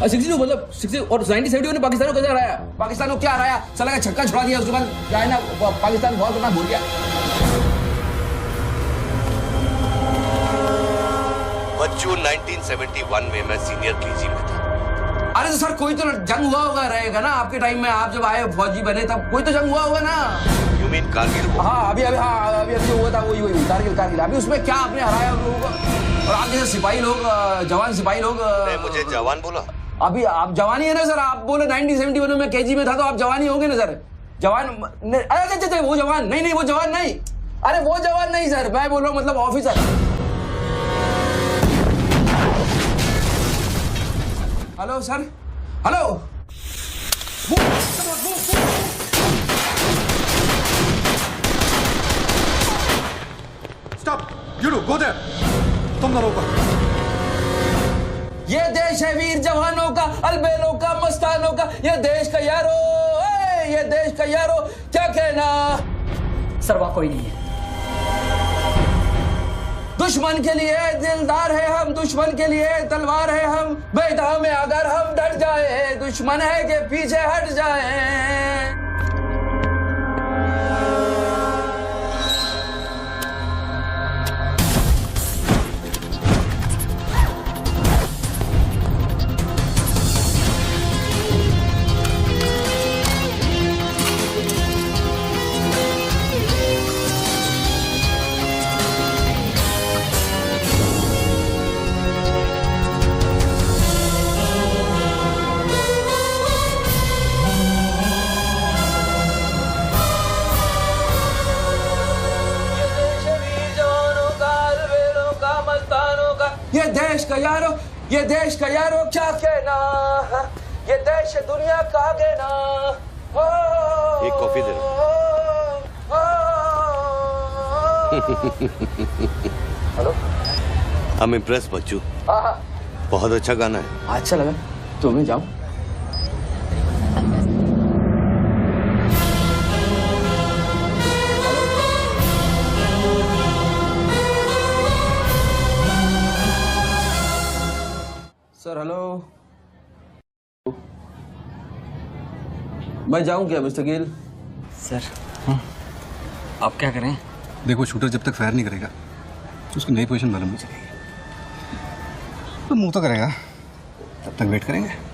62 मतलब 60 और 1970 ने पाकिस्तान को कैसे हराया? पाकिस्तान को क्या हराया? साला का छक्का छुड़ा दिया, उसके बाद चाइना पाकिस्तान बहुत करना भूल गया। बच्चों 1971 में मैं सीनियर केजी में था। अरे तो सर कोई तो जंग हुआ होगा रहेगा ना आपके टाइम में, आप जब आए फौजी बने तब कोई तो जंग हुआ होगा ना। You mean Kargil? हाँ अभी हुआ था, वही कारगिल। अभी उसमें क्या आपने हराया उन लोगों को? और आप जैसे सिपाही लोग, जवान सिपाही लोग। मुझे जवान बोला? अभी आप जवानी है ना सर। आप बोले 1971 में केजी में था तो आप जवानी होंगे ना सर। जवान अरे वो जवान नहीं, वो जवान नहीं। अरे वो जवान नहीं सर, मैं बोल रहा हूँ मतलब officer. Hello sir, hello. Stop! You do, go there! तुम दोनों ऊपर। ये देश है वीर जवानों का, अलबेलों का, मस्तानों का, ये देश का यारो, ये देश का यारो, क्या कहना? सर वहाँ कोई नहीं है। दुश्मन के लिए दिलदार है हम, दुश्मन के लिए तलवार है हम, मैदान में अगर हम डट जाए, दुश्मन है कि पीछे हट जाए। ये देश का यारो, ये देश का यारो, क्या कहना? ये देश दुनिया का कहना। एक कॉफी दे हेलो, आई एम इम्प्रेस बच्चू। हाँ, बहुत अच्छा गाना है। अच्छा लगा तो मैं जाऊं? सर हेलो, मैं जाऊं क्या मिस्टर गिल? सर आप क्या करें? देखो, शूटर जब तक फायर नहीं करेगा तो उसकी नई पोजीशन मालूम नहीं चलेगी। तो मूव तो करेगा, तब तक वेट करेंगे।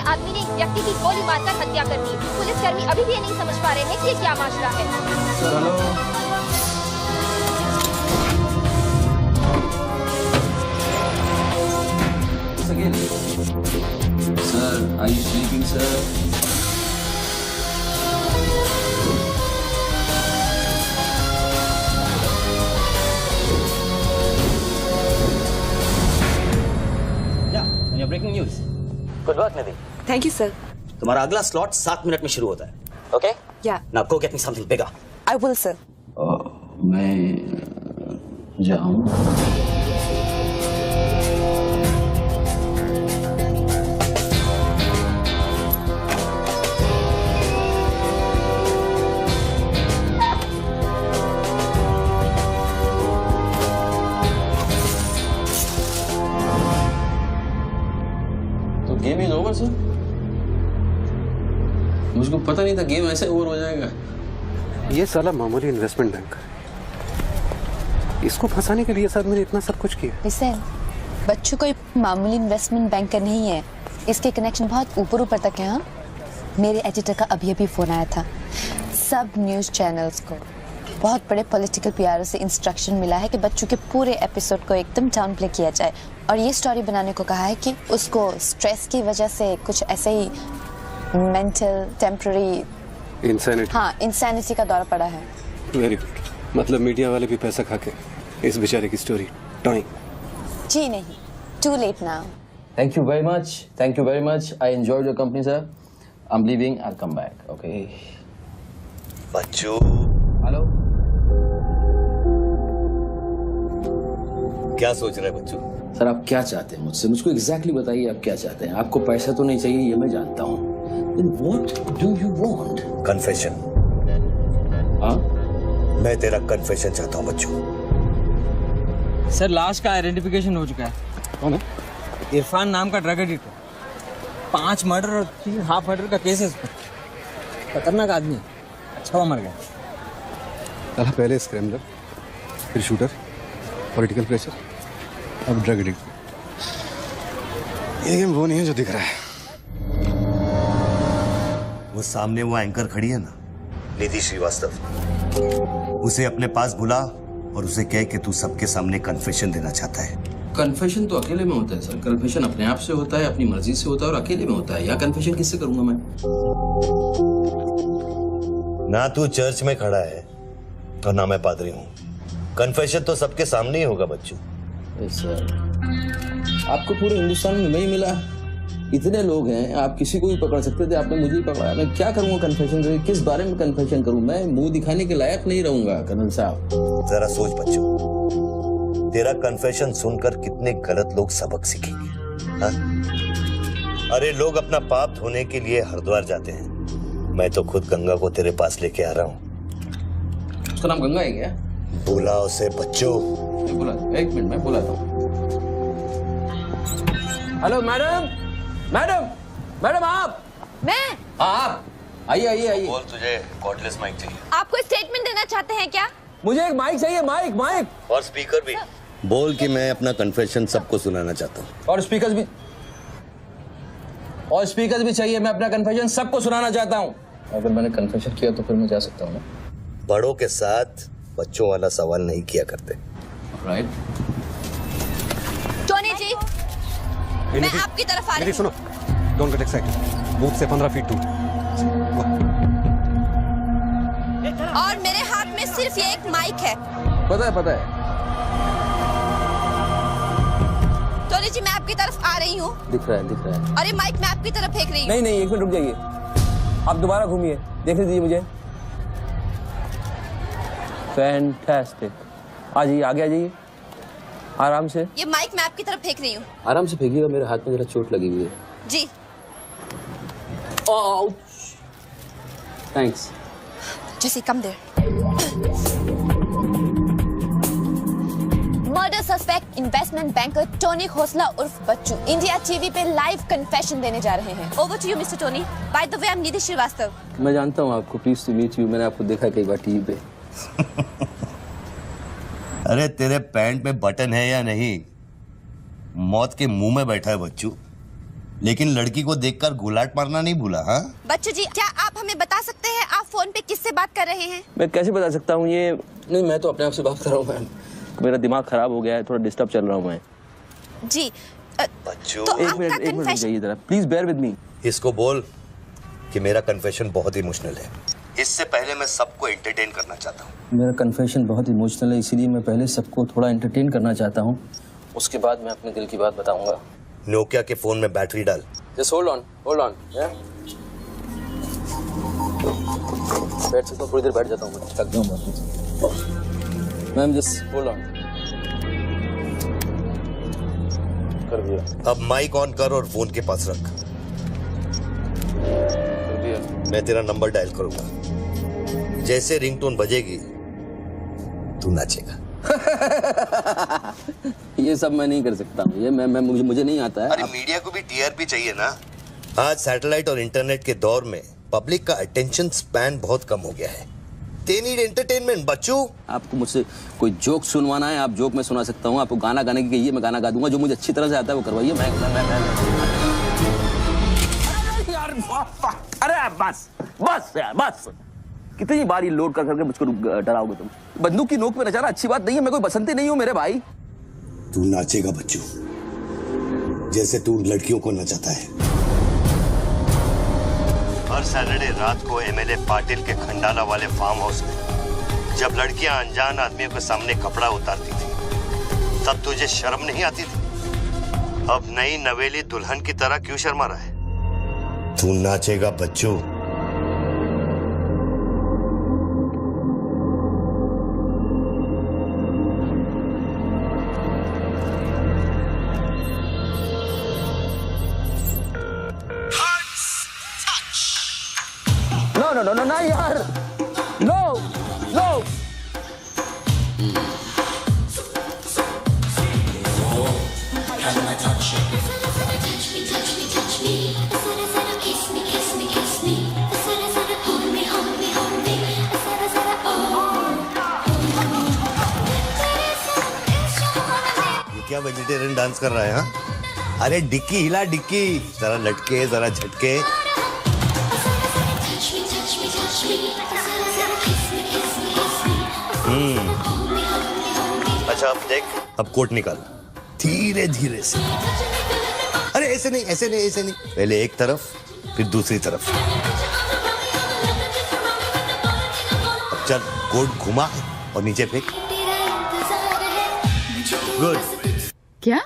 आदमी ने एक व्यक्ति की गोली मारकर हत्या कर दी। पुलिसकर्मी अभी भी ये नहीं समझ पा रहे हैं कि ये क्या मामला है। Sir hello, sir are you sleeping sir? या breaking news. Good work Nidhi. Thank you sir. तुम्हारा अगला स्लॉट 7 मिनट में शुरू होता है। ओके? या। Now go get me something bigger. I will sir. मैं जाऊं? Game is over sir. मुझको पता नहीं था गेम ऐसे ओवर हो जाएगा। ये साला मामूली इन्वेस्टमेंट बैंक, इसको फंसाने के लिए सर मैंने इतना सब कुछ किया। हुसैन, बच्चों कोई मामूली इन्वेस्टमेंट बैंकर नहीं है, इसके कनेक्शन बहुत ऊपर ऊपर तक है। हाँ, मेरे एडिटर का अभी अभी फोन आया था। सब न्यूज़ चैनल्स को बहुत बड़े पॉलिटिकल पीआरओ से इंस्ट्रक्शन मिला है कि बच्चों के पूरे एपिसोड को एकदम डाउन प्ले किया जाए, और ये स्टोरी बनाने को कहा है कि उसको स्ट्रेस की वजह से कुछ ऐसे ही मेंटल टेम्पररी इंसैनिटी का दौर पड़ा है। वेरी गुड, मतलब मीडिया वाले भी पैसा खा के इस बेचारे की स्टोरी टॉइंग। जी नहीं, too late now. Thank you very much. Thank you very much. I enjoyed your company, sir. I'm leaving. I'll come back. Okay. Bachchu. Hello. क्या सोच रहे हैं बच्चू? सर आप क्या चाहते हैं मुझसे? मुझको एग्जैक्टली बताइए आप क्या चाहते हैं। आपको पैसा तो नहीं चाहिए, ये मैं जानता हूँ। Then what do you want? Confession. हाँ? मैं तेरा कन्फेशन चाहता हूँ बच्चू। सर लाश का आइडेंटिफिकेशन हो चुका है। कौन है? इरफान नाम का ड्रग एडिक्ट है। 5 मर्डर और 3 हाफ मर्डर का केस है इस पर। खतरनाक आदमी है। अच्छा हुआ मर गया। साला पहले स्क्रैमलर, फिर शूटर, पॉलिटिकल प्रेशर, अब ड्रग एडिक्ट। ये गेम वो नहीं है जो दिख रहा है। वो सामने वो एंकर खड़ी है ना, निधि श्रीवास्तव, उसे अपने पास बुला और उसे कह कि तू सबके सामने कन्फेशन देना चाहता है। कन्फेशन तो अकेले में होता है सर। कन्फेशन अपने आप से होता है, अपनी मर्जी से होता है और अकेले में होता है। यहाँ कन्फेशन किससे करूंगा मैं? ना तू चर्च में खड़ा है और ना मैं पादरी हूँ। कन्फेशन तो सबके सामने ही होगा बच्चू। सर आपको पूरे हिंदुस्तान में नहीं मिला, इतने लोग हैं, आप किसी को भी पकड़ सकते थे, आपने मुझे ही पकड़ा। मैं क्या करूंगा कन्फेशन करके? किस बारे में कन्फेशन करूं? मैं मुंह दिखाने के लायक नहीं रहूंगा कर्नल साहब। जरा सोच बच्चू, तेरा कन्फेशन सुनकर कितने गलत लोग सबक सीखेंगे। हाँ? अरे लोग अपना पाप धोने के लिए हरिद्वार जाते हैं, मैं तो खुद गंगा को तेरे पास लेके आ रहा हूँ। उसका नाम गंगा है क्या? बोला उसे बच्चों। बोला, एक मिनट मैं बोला था। हेलो मैडम, मैडम, मैडम आप? मैं? आप आइए आइए आइए। बोल, तुझे कॉर्डलेस माइक चाहिए? आप कोई स्टेटमेंट देना चाहते हैं क्या? मुझे एक माइक चाहिए, माइक माइक और स्पीकर भी। बोल कि मैं अपना कन्फेशन सबको सुनाना चाहता हूँ। और स्पीकर्स भी चाहिए। मैं अपना कन्फेशन सबको सुनाना चाहता हूँ। अगर मैंने कन्फेशन किया तो फिर मैं जा सकता हूँ ना? बड़ों के साथ बच्चों वाला सवाल नहीं किया करते। राइट। टोनी जी, मैं आपकी तरफ आ रही हूँ। सुनो, डोंट गेट एक्साइटेड। बूथ से 15 फीट दूर। और मेरे हाथ में सिर्फ ये एक माइक है। पता है। टोनी जी, मैं आपकी तरफ आ रही हूँ। दिख रहा है। और ये माइक मैं आपकी तरफ फेंक रही हूँ। नहीं, एक मिनट रुक जाइए। आप दोबारा घूमिए, देखने दीजिए मुझे। फैंटास्टिक। आ जाइए, आगे आ जाइए, आराम से। ये माइक मैं आपकी तरफ फेंक रही हूँ। आराम से फेंकिएगा, मेरे हाथ में जरा चोट लगी हुई है। जी। Thanks. Jesse, come there. Murder suspect investment banker Tony Khosla उर्फ बच्चू इंडिया टीवी पे लाइव कन्फेशन देने जा रहे हैं। Over to you mister Tony. By the way, I am Nidhi Shrivastava. मैं जानता हूँ आपको, प्लीज टू मीट यू। मैंने आपको देखा कई बार टीवी पे। अरे तेरे पैंट में बटन है या नहीं? मौत के मुंह में बैठा है बच्चू, लेकिन लड़की को देखकर गुलाट मारना नहीं भूला। हाँ बच्चू जी, क्या आप हमें बता सकते हैं आप फोन पे किससे बात कर रहे हैं? मैं कैसे बता सकता हूँ ये? नहीं, मैं तो अपने आप से बात कर रहा हूँ मैम। मेरा दिमाग खराब हो गया है, थोड़ा डिस्टर्ब चल रहा हूँ मैं। जी। बच्चू, तो एक मिनट रुक जाइए जरा, प्लीज बेयर विद मी। इसको बोल कि मेरा कन्फेशन बहुत इमोशनल है। इससे पहले मैं सबको एंटरटेन करना चाहता हूँ। मेरा कन्फेशन बहुत इमोशनल है, इसीलिए मैं पहले सबको थोड़ा एंटरटेन करना चाहता हूँ, उसके बाद मैं अपने दिल की बात बताऊंगा। नोकिया के फोन में बैटरी डाल। Just hold on. बैठ सकता हूँ, थोड़ी देर बैठ जाता हूँ, मैं थक जाऊँ। Ma'am just hold on. कर दिया। अब माइक ऑन कर और फोन के पास रख। कर दिया। मैं तेरा नंबर डायल करूंगा, जैसे रिंगटोन बजेगी तू नाचेगा। ये सब मैं नहीं कर सकता हूँ, ये मैं मुझे नहीं आता है। अरे मीडिया को भी टीआरपी चाहिए ना। आज सैटेलाइट और इंटरनेट के दौर में पब्लिक का अटेंशन स्पैन बहुत कम हो गया है। They need entertainment, बच्चू। आपको मुझसे कोई जोक सुनवाना है, आप जोक में सुना सकता हूँ। आपको गाना गाने की कहिए, मैं गाना गा दूंगा। जो मुझे अच्छी तरह से आता है वो करवाइए। अरे बस कितनी बार ये लोड कर करके मुझको डराओगे तुम? बंदूक की नोक पे नचाना अच्छी बात नहीं है। मैं कोई बसंती नहीं हूँ मेरे भाई। तू नाचेगा बच्चू, जैसे तू लड़कियों को नचाता है। हर सैटरडे रात को एमएलए पाटिल के खंडाला वाले फार्म हाउस में जब लड़कियां अनजान आदमियों के सामने कपड़ा उतारती थी, तब तुझे शर्म नहीं आती थी? अब नई नवेली दुल्हन की तरह क्यों शर्मा रहा है? तू नाचेगा बच्चू। No, यार, no. ये क्या वेजिटेरियन डांस कर रहा है? हाँ, अरे डिक्की हिला, डिक्की जरा लटके, जरा झटके। अच्छा अब देख, अब कोट निकाल। धीरे धीरे से। अरे ऐसे नहीं, ऐसे नहीं, ऐसे नहीं, पहले एक तरफ फिर दूसरी तरफ। अब चल, गोड घुमा और नीचे फेंक। गुड। क्या?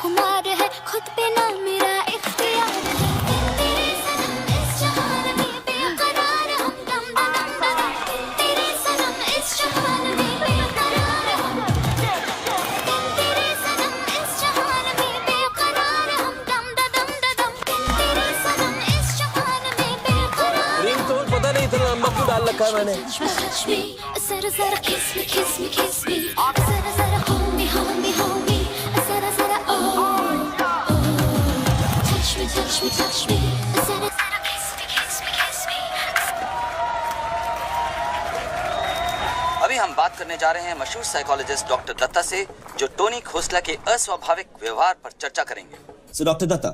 खुमार है खुद पे ना मेरा इख्तियार है, तेरे सनम इस जहान में बेकरार हम दम दम दम, तेरे सनम इस जहान में बेकरार हम, तेरे सनम इस जहान में बेकरार हम दम दम दम, तेरे सनम इस जहान में बेकरार। रिंगटोन पता नहीं इतना लंबा क्यों डाल रखा है मैंने। जरा जरा kiss me kiss me kiss me, जरा जरा hold me hold me hold me, जरा जरा touch me touch me touch me, जरा जरा kiss me kiss me kiss me। अभी हम बात करने जा रहे हैं मशहूर साइकोलॉजिस्ट डॉक्टर दत्ता से, जो टोनी खोसला के अस्वाभाविक व्यवहार पर चर्चा करेंगे। सो डॉक्टर दत्ता,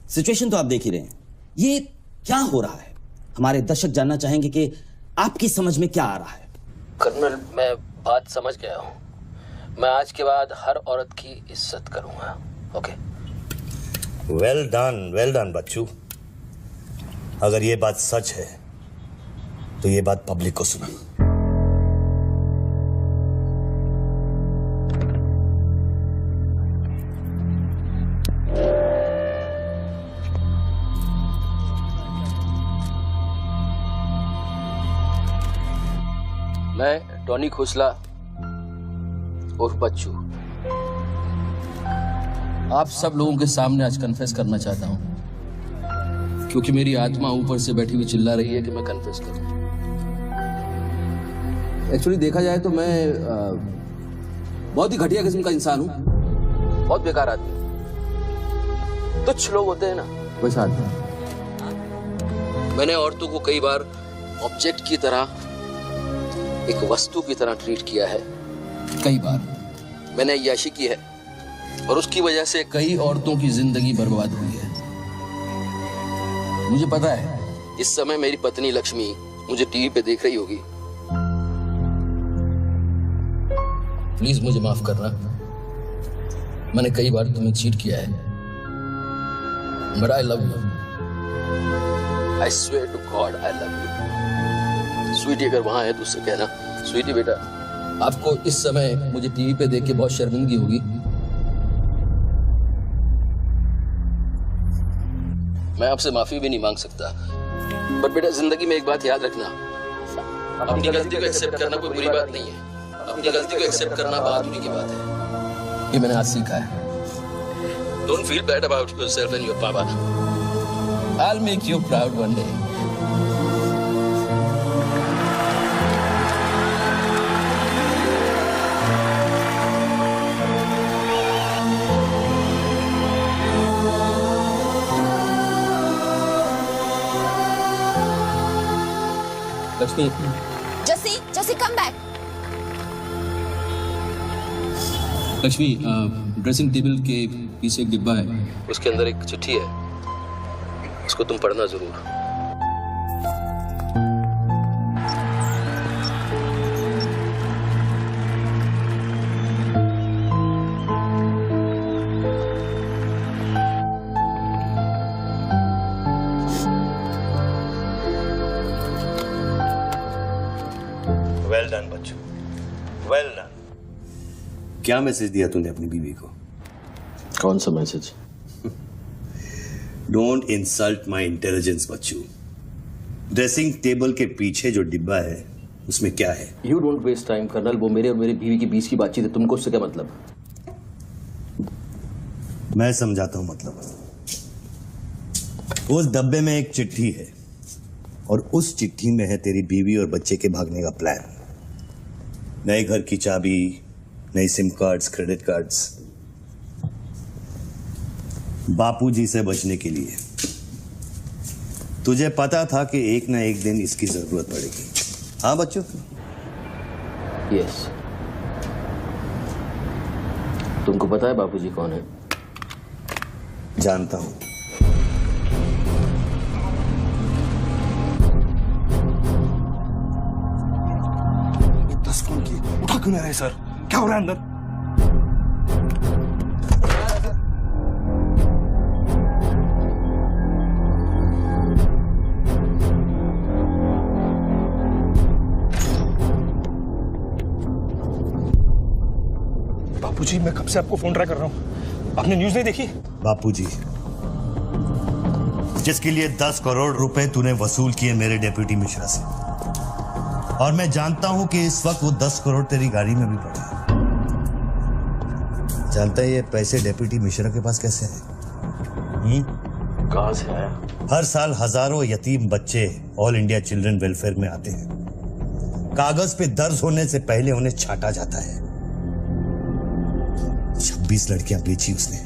सिचुएशन तो आप देख ही रहे हैं, ये क्या हो रहा है? हमारे दर्शक जानना चाहेंगे कि आपकी समझ में क्या आ रहा है। कर्नल, मैं बात समझ गया हूँ। मैं आज के बाद हर औरत की इज्जत करूंगा। ओके? वेल डन बच्चू। अगर ये बात सच है तो ये बात पब्लिक को सुना। मैं टोनी खोसला उर्फ बच्चू आप सब लोगों के सामने आज कन्फेस करना चाहता हूं, क्योंकि मेरी आत्मा ऊपर से बैठी हुई चिल्ला रही है कि मैं कन्फेस करूं। एक्चुअली देखा जाए तो मैं बहुत ही घटिया किस्म का इंसान हूं, बहुत बेकार आदमी। तुच्छ लोग होते हैं ना, वैसा आदमी। मैंने औरतों को कई बार ऑब्जेक्ट की तरह, एक वस्तु की तरह ट्रीट किया है। कई बार मैंने अय्याशी की है और उसकी वजह से कई औरतों की जिंदगी बर्बाद हुई है। मुझे पता है इस समय मेरी पत्नी लक्ष्मी मुझे टीवी पे देख रही होगी। प्लीज मुझे माफ करना, मैंने कई बार तुम्हें चीट किया है, but I love you. I swear to God I love you. Sweetie अगर वहां है तो उससे कहना, स्वीटी बेटा, आपको इस समय मुझे टीवी पे देख के बहुत शर्मिंदगी होगी। मैं आपसे माफी भी नहीं मांग सकता, पर बेटा जिंदगी में एक बात याद रखना, अपनी गलती को एक्सेप्ट करना कोई बुरी बात नहीं है, अपनी गलती को एक्सेप्ट करना बहादुरी की बात है। ये मैंने आज सीखा है। Don't feel bad about yourself and your पापा। I'll make you proud one day. Lakshmi, Jesse, come back. Lakshmi, dressing table के पीछे एक डिब्बा है, उसके अंदर एक चिट्ठी है, उसको तुम पढ़ना जरूर। वेल डन बच्चू, वेल डन। क्या मैसेज दिया तूने अपनी बीवी को? कौन सा message? Don't insult my intelligence बच्चू। ड्रेसिंग टेबल के पीछे जो डिब्बा है उसमें क्या है? You don't waste time colonel, वो मेरे और मेरी बीवी के बीच की बातचीत है, तुमको उससे क्या मतलब? मैं समझाता हूं मतलब। उस डब्बे में एक चिट्ठी है और उस चिट्ठी में है तेरी बीवी और बच्चे के भागने का प्लान। नए घर की चाबी, नई सिम कार्ड्स, क्रेडिट कार्ड्स, बापूजी से बचने के लिए। तुझे पता था कि एक ना एक दिन इसकी जरूरत पड़ेगी। हाँ बच्चों? यस। तुमको पता है बापूजी कौन है? जानता हूं। फोन किए, उठा क्यों नहीं रहे सर? क्या हो रहा है अंदर? बापूजी मैं कब से आपको फोन ट्राई कर रहा हूँ, आपने न्यूज नहीं देखी? बापूजी, जिसके लिए 10 करोड़ रुपए तूने वसूल किए मेरे डेप्यूटी मिश्रा से, और मैं जानता हूं कि इस वक्त वो 10 करोड़ तेरी गाड़ी में भी पड़े हैं। जानता है ये पैसे डेप्यूटी मिश्रा के पास कैसे आए? कहां से आया? हर साल हजारों यतीम बच्चे ऑल इंडिया चिल्ड्रन वेलफेयर में आते हैं। कागज पे दर्ज होने से पहले उन्हें छांटा जाता है। 26 लड़कियां बेची उसने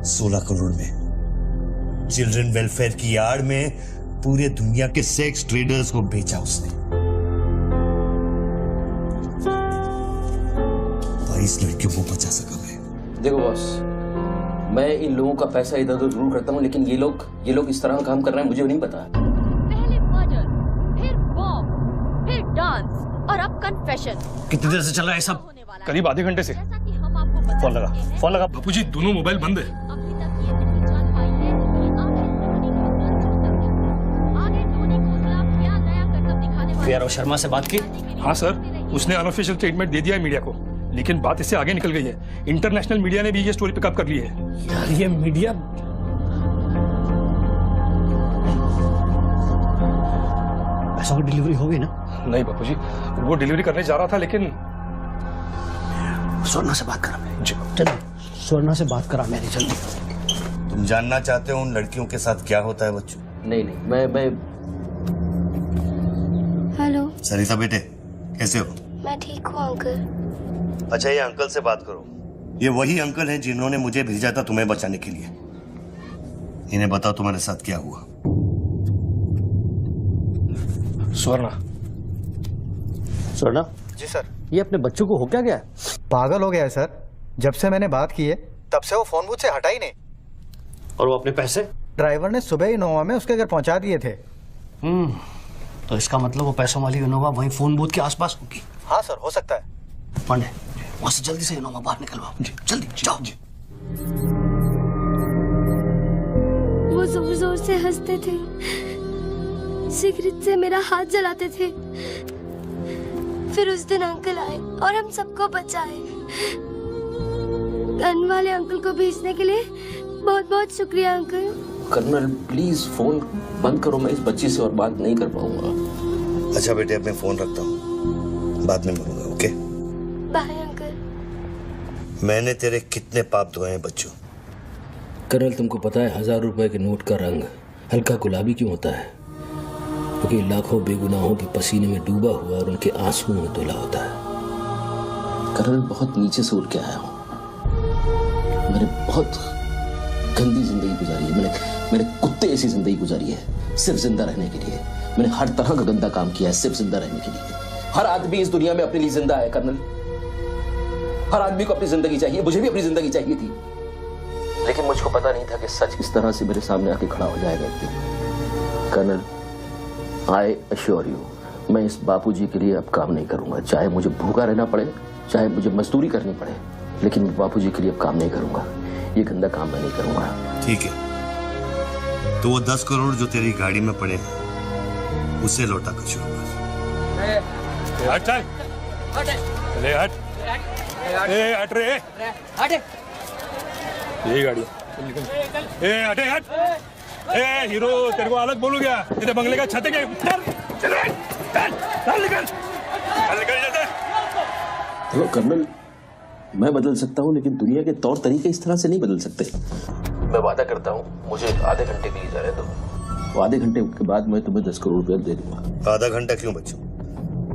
16 करोड़ में। चिल्ड्रन वेलफेयर की आड़ में पूरे दुनिया के सेक्स ट्रेडर्स को बेचा उसने। 22 लड़कियों को बचा सका मैं। देखो बॉस, मैं इन लोगों का पैसा इधर उधर जरूर करता हूँ, लेकिन ये लोग इस तरह काम कर रहे हैं, मुझे नहीं पता। पहले मर्डर, फिर बॉम्ब, फिर डांस और अब कन्फेशन। कितनी देर से चल रहा है सब? करीब आधे घंटे से। फोन लगा। बापूजी दोनों मोबाइल बंद है। वीआरओ शर्मा से बात की? हाँ सर, उसने अनऑफिशियल स्टेटमेंट दे दिया है मीडिया को, लेकिन बात इससे आगे निकल गई है। इंटरनेशनल मीडिया ने भी ये स्टोरी पिकअप कर ली है। यार ये मीडिया पैसों की डिलीवरी हो गई ना? नहीं बापूजी, वो डिलीवरी करने जा रहा था, लेकिन स्वर्णा से बात करा मैं। जल्दी स्वर्णा से बात करा मैंने, जल्दी। तुम जानना चाहते हो उन लड़कियों के साथ क्या होता है बच्चों? नहीं, मैं हेलो सरिता बेटे, कैसे हो? मैं ठीक हूँ अंकल। अच्छा, ये अंकल से बात करो। ये वही अंकल हैं जिन्होंने मुझे भेजा था तुम्हें बचाने के लिए। इन्हें बताओ तुम्हारे साथ क्या हुआ। स्वर्णा जी सर। ये अपने बच्चों को हो क्या गया? पागल हो गया है सर। जब से मैंने बात की है तब से वो फोन मुझसे हटा ही नहीं। और वो अपने पैसे ड्राइवर ने सुबह इनोवा में उसके घर पहुंचा दिए थे। तो इसका मतलब वो पैसों वाली इनोवा वहीं फोन बूथ के आसपास होगी। हाँ सर, हो सकता है। पांडे, वहां से जल्दी से इनोवा बाहर निकलवाओ। जल्दी जाओ। वो जोर जोर से हंसते थे, सिगरेट से मेरा हाथ जलाते थे। फिर उस दिन अंकल आए और हम सबको बचाए। गन वाले अंकल को भेजने के लिए बहुत बहुत शुक्रिया अंकल। कर्नल प्लीज फोन बंद करो, मैं इस बच्ची से और बात नहीं कर पाऊंगा। अच्छा बेटे, अब मैं फोन रखता हूँ, बाद में मिलूंगा। Okay bye uncle. मैंने तेरे कितने पाप धोए हैं बच्चों। कर्नल, तुमको पता है 1000 रुपए के नोट का रंग हल्का गुलाबी क्यों होता है? क्योंकि लाखों बेगुनाहों के पसीने में डूबा हुआ और उनके आंसुओं में धुला होता है। कर्नल, बहुत नीचे से उठ के आया हूँ। मैंने बहुत गंदी जिंदगी गुजारी है। मैंने कुत्ते ऐसी जिंदगी गुजारी है सिर्फ जिंदा रहने के लिए। मैंने हर तरह का गंदा काम किया है सिर्फ जिंदा रहने के लिए। हर आदमी इस दुनिया में अपने लिए जिंदा है कर्नल। हर आदमी को अपनी जिंदगी चाहिए, मुझे भी अपनी जिंदगी चाहिए थी, लेकिन मुझको पता नहीं था कि सच इस तरह से मेरे सामने आके खड़ा हो जाएगा एक दिन। कर्नल, आई अश्योर यू, मैं इस बापूजी के लिए अब काम नहीं करूंगा। चाहे मुझे भूखा रहना पड़े, चाहे मुझे मजदूरी करनी पड़े, लेकिन मैं बापूजी के लिए अब काम नहीं करूंगा। ये गंदा काम मैं नहीं करूंगा। ठीक है, तो वो 10 करोड़ जो तेरी गाड़ी में पड़े हैं उसे लौटा कर शुरू कर। हट चल, ले हट, ए हट रे, हट ये गाड़ी, ए हटे हट, ए हीरो तेरे को अलग बोलू क्या? इधर बंगले का छत है क्या? चल निकल जाते। देखो कर्नल, मैं बदल सकता हूँ, लेकिन दुनिया के तौर तरीके इस तरह से नहीं बदल सकते। मैं वादा करता हूँ, मुझे आधे घंटे के लिए जाने दो। वो आधे घंटे के बाद मैं तुम्हें 10 करोड़ रुपया दे दूंगा। आधा घंटा क्यों बच्चों?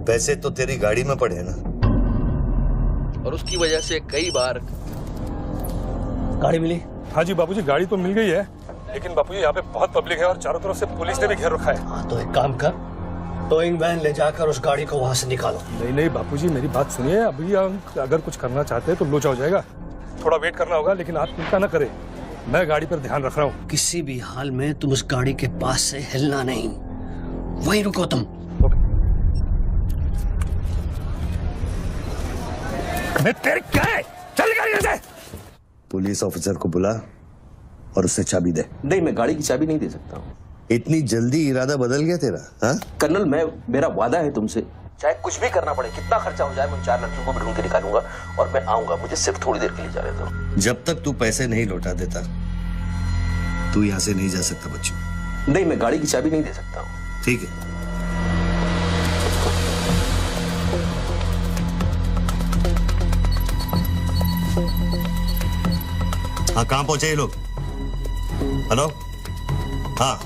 पैसे तो तेरी गाड़ी में पड़े हैं ना। और उसकी वजह से कई बार गाड़ी मिली? हाँ जी बापूजी, गाड़ी तो मिल गई है, लेकिन बापूजी यहाँ पे बहुत पब्लिक है और चारों तरफ से पुलिस ने भी घेर रखा है। हाँ तो एक काम कर, टोइंग वैन ले जाकर उस गाड़ी को वहां से निकालो। नहीं बापूजी, मेरी बात सुनिए। अभी अगर कुछ करना चाहते हैं तो लोचा हो जाएगा। थोड़ा वेट करना होगा, लेकिन आप चिंता न करें, मैं गाड़ी पर ध्यान रख रहा हूँ। किसी भी हाल में तुम उस गाड़ी के पास से हिलना नहीं, वहीं रुको तुम। मैं तेरे क्या है? चल गाड़ी से। पुलिस ऑफिसर को बुला और उससे चाबी दे। नहीं, मैं गाड़ी की चाबी नहीं दे सकता हूँ। इतनी जल्दी इरादा बदल गया तेरा? हाँ कर्नल, मेरा वादा है तुमसे चाहे कुछ भी करना पड़े, कितना खर्चा हो जाए, मैं 4 लड़कियों को भी ढूंढ के निकालूंगा और मैं आऊंगा। मुझे सिर्फ थोड़ी देर के लिए जाने दो। जब तक तू पैसे नहीं लौटा देता तू यहाँ से नहीं जा सकता बच्चू। नहीं, मैं गाड़ी की चाबी नहीं दे सकता हूँ। ठीक है। हाँ, कहाँ पहुंचे ये लोग? हेलो? हाँ,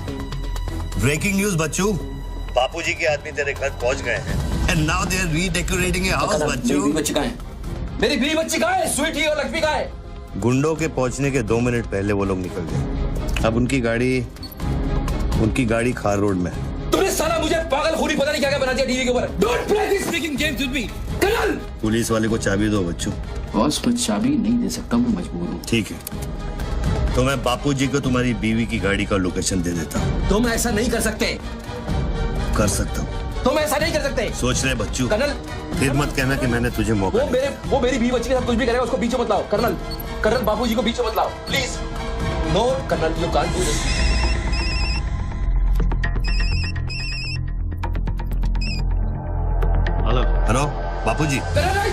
ब्रेकिंग न्यूज बच्चू, बापूजी के आदमी तेरे घर पहुंच गए हैं। And now they are redecorating your house, बच्चू। मेरी बच्ची कहाँ है? मेरी बीवी बच्ची कहाँ है? स्वीटी और लक्ष्मी कहाँ है? गुंडों के पहुंचने के 2 मिनट पहले वो लोग निकल गए। अब उनकी गाड़ी खार रोड में है। तुमने साला मुझे पागलखोरी पता नहीं क्या क्या बना दिया टीवी के ऊपर। Don't play this freaking games with me, colonel. Police वाले को चाबी दो बच्चू। बॉस, मैं चाबी नहीं दे सकता, मैं मजबूर हूँ। ठीक है, तो मैं बापूजी को तुम्हारी बीवी की गाड़ी का लोकेशन दे देता हूँ। तुम ऐसा नहीं कर सकते। कर सकता हूँ। तुम ऐसा नहीं कर सकते। सोच रहे बच्चू। कर्नल, फिर मत कहना कि मैंने तुझे मौका वो मेरी बीवी बच्ची के साथ कुछ भी करेगा उसको बीच में मत लाओ। कर्नल बापूजी को बीच में मत लाओ please. No colonel, you can't do this. Hello Bapuji. Colonel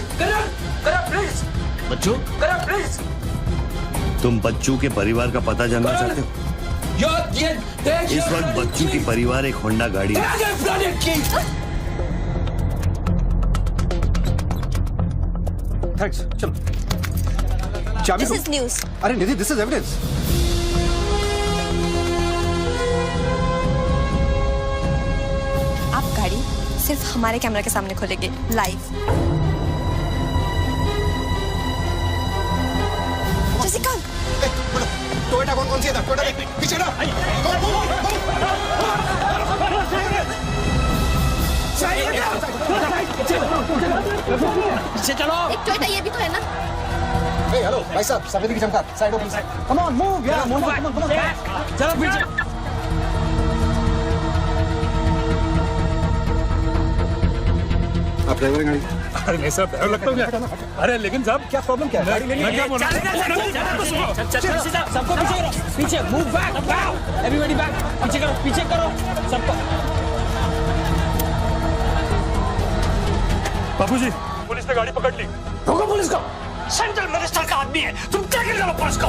please. बच्चू, प्लीज। तुम बच्चू के परिवार का पता जानना चाहते हो? इस वक्त बच्चू की परिवार एक होंडा गाड़ी है। थैंक्स, चलो। चाबी This is news. अरे निधि, दिस इज एविडेंस। आप गाड़ी सिर्फ हमारे कैमरा के सामने खोलेंगे लाइव। जैसिका, टोयोटा कौन सी है? टोयोटा देख पीछे ना। पीछे चलो। एक टोयोटा ये भी तो है ना? हेलो भाई साहब, सफेदी की चमकार, side off please. Come on, move यार, मूव बैक। चलो पीछे। आप ड्राइवर गाड़ी? अरे नहीं साहब, ड्राइवर लगता हूँ क्या? अरे लेकिन साहब क्या प्रॉब्लम क्या है? गाड़ी लेनी है। सबको पीछे मूव बैक, एवरीबॉडी बैक, पीछे करो सबको। बापूजी, पुलिस ने गाड़ी पकड़ ली। रोको पुलिस को। सेंट्रल मिनिस्टर का आदमी है, तुम क्या कर रहे हो पुलिस को?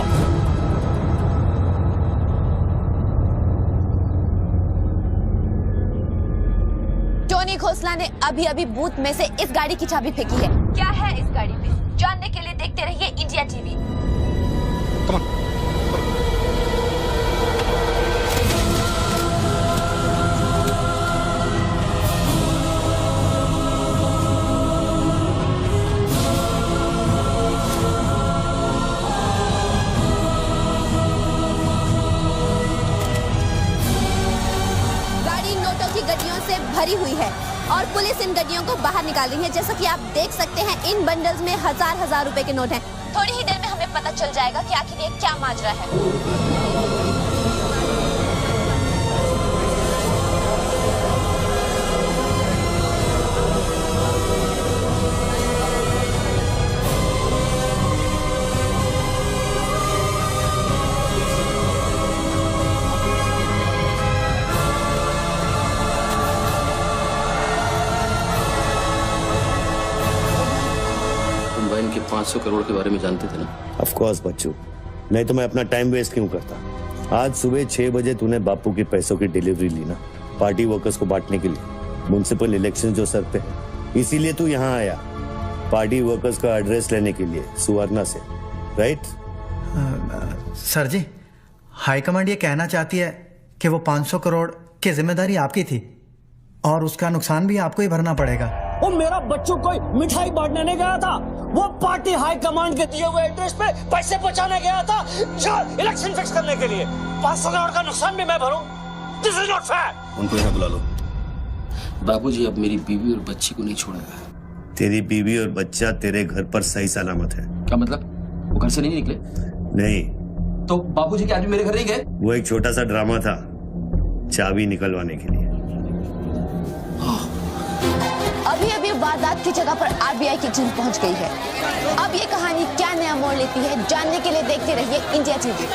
टोनी खोसला ने अभी बूथ में से इस गाड़ी की चाबी फेंकी है। क्या है इस गाड़ी में, जानने के लिए देखते रहिए इंडिया टीवी। गड्डियों से भरी हुई है और पुलिस इन गड्डियों को बाहर निकाल रही है। जैसा कि आप देख सकते हैं, इन बंडल्स में हजार रुपए के नोट हैं। थोड़ी ही देर में हमें पता चल जाएगा कि आखिर ये क्या माजरा है। के 500 करोड़ के बारे में जानते थे ना? ऑफ कोर्स बच्चू, नहीं तो मैं अपना टाइम वेस्ट क्यों करता। आज सुबह 6 बजे तूने बापू के पैसों की डिलीवरी ली ना, पार्टी वर्कर्स को बांटने के लिए। म्युनिसिपल इलेक्शन जो सर पे, इसीलिए तू यहाँ आया, पार्टी वर्कर्स का एड्रेस लेने के लिए सुवर्णा से, राइट? सर जी, हाईकमांड ये कहना चाहती है कि वो 500 करोड़ की जिम्मेदारी आपकी थी और उसका नुकसान भी आपको ही भरना पड़ेगा। वो मेरा बच्चों कोई मिठाई बांटने नहीं गया था, वो पार्टी हाई कमांड के दिए हुए एड्रेस पे पैसे पहुंचाने गया था इलेक्शन फिक्स करने के लिए। 500 करोड़ का नुकसान भी मैं भरूं? This is not fair. उनको यहाँ बुला लो। बापूजी, अब मेरी बीवी और बच्ची को नहीं छोड़ेगा। तेरी बीवी और बच्चा तेरे घर पर सही सलामत है। क्या मतलब? वो घर से नहीं निकले? नहीं। तो बापूजी के आदमी मेरे घर नहीं गए? वो एक छोटा सा ड्रामा था, चाबी निकलवाने के लिए। अभी वारदात की जगह पर आरबीआई की टीम पहुंच गई है। अब ये कहानी क्या नया मोड़ लेती है, जानने के लिए देखते रहिए इंडिया टीवी।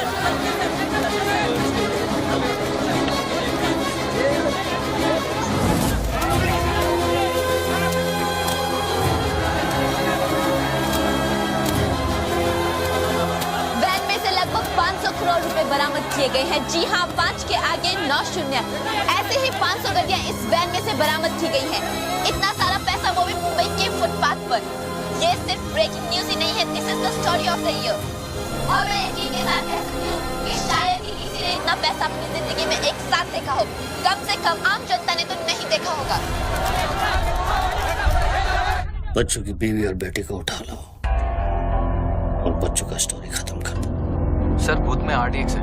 करोड़ रुपए बरामद किए गए हैं। जी हाँ, 5 के आगे 9 शून्य। ऐसे ही 500 गड्डियां इस वैन में से बरामद की गई हैं। इतना सारा पैसा वो भी मुंबई के फुटपाथ पर। ये सिर्फ ब्रेकिंग न्यूज ही नहीं है, this is the story of the year. और मैं यकीन के साथ कह सकती हूँ कि शायद ही किसी ने इतना पैसा अपनी जिंदगी में एक साथ देखा हो। कम से कम आम जनता ने तो नहीं देखा होगा। बच्चों की बीवी और बेटी को उठा लो और बच्चों का स्टोरी खत्म कर दो। सर बूथ में RDX है,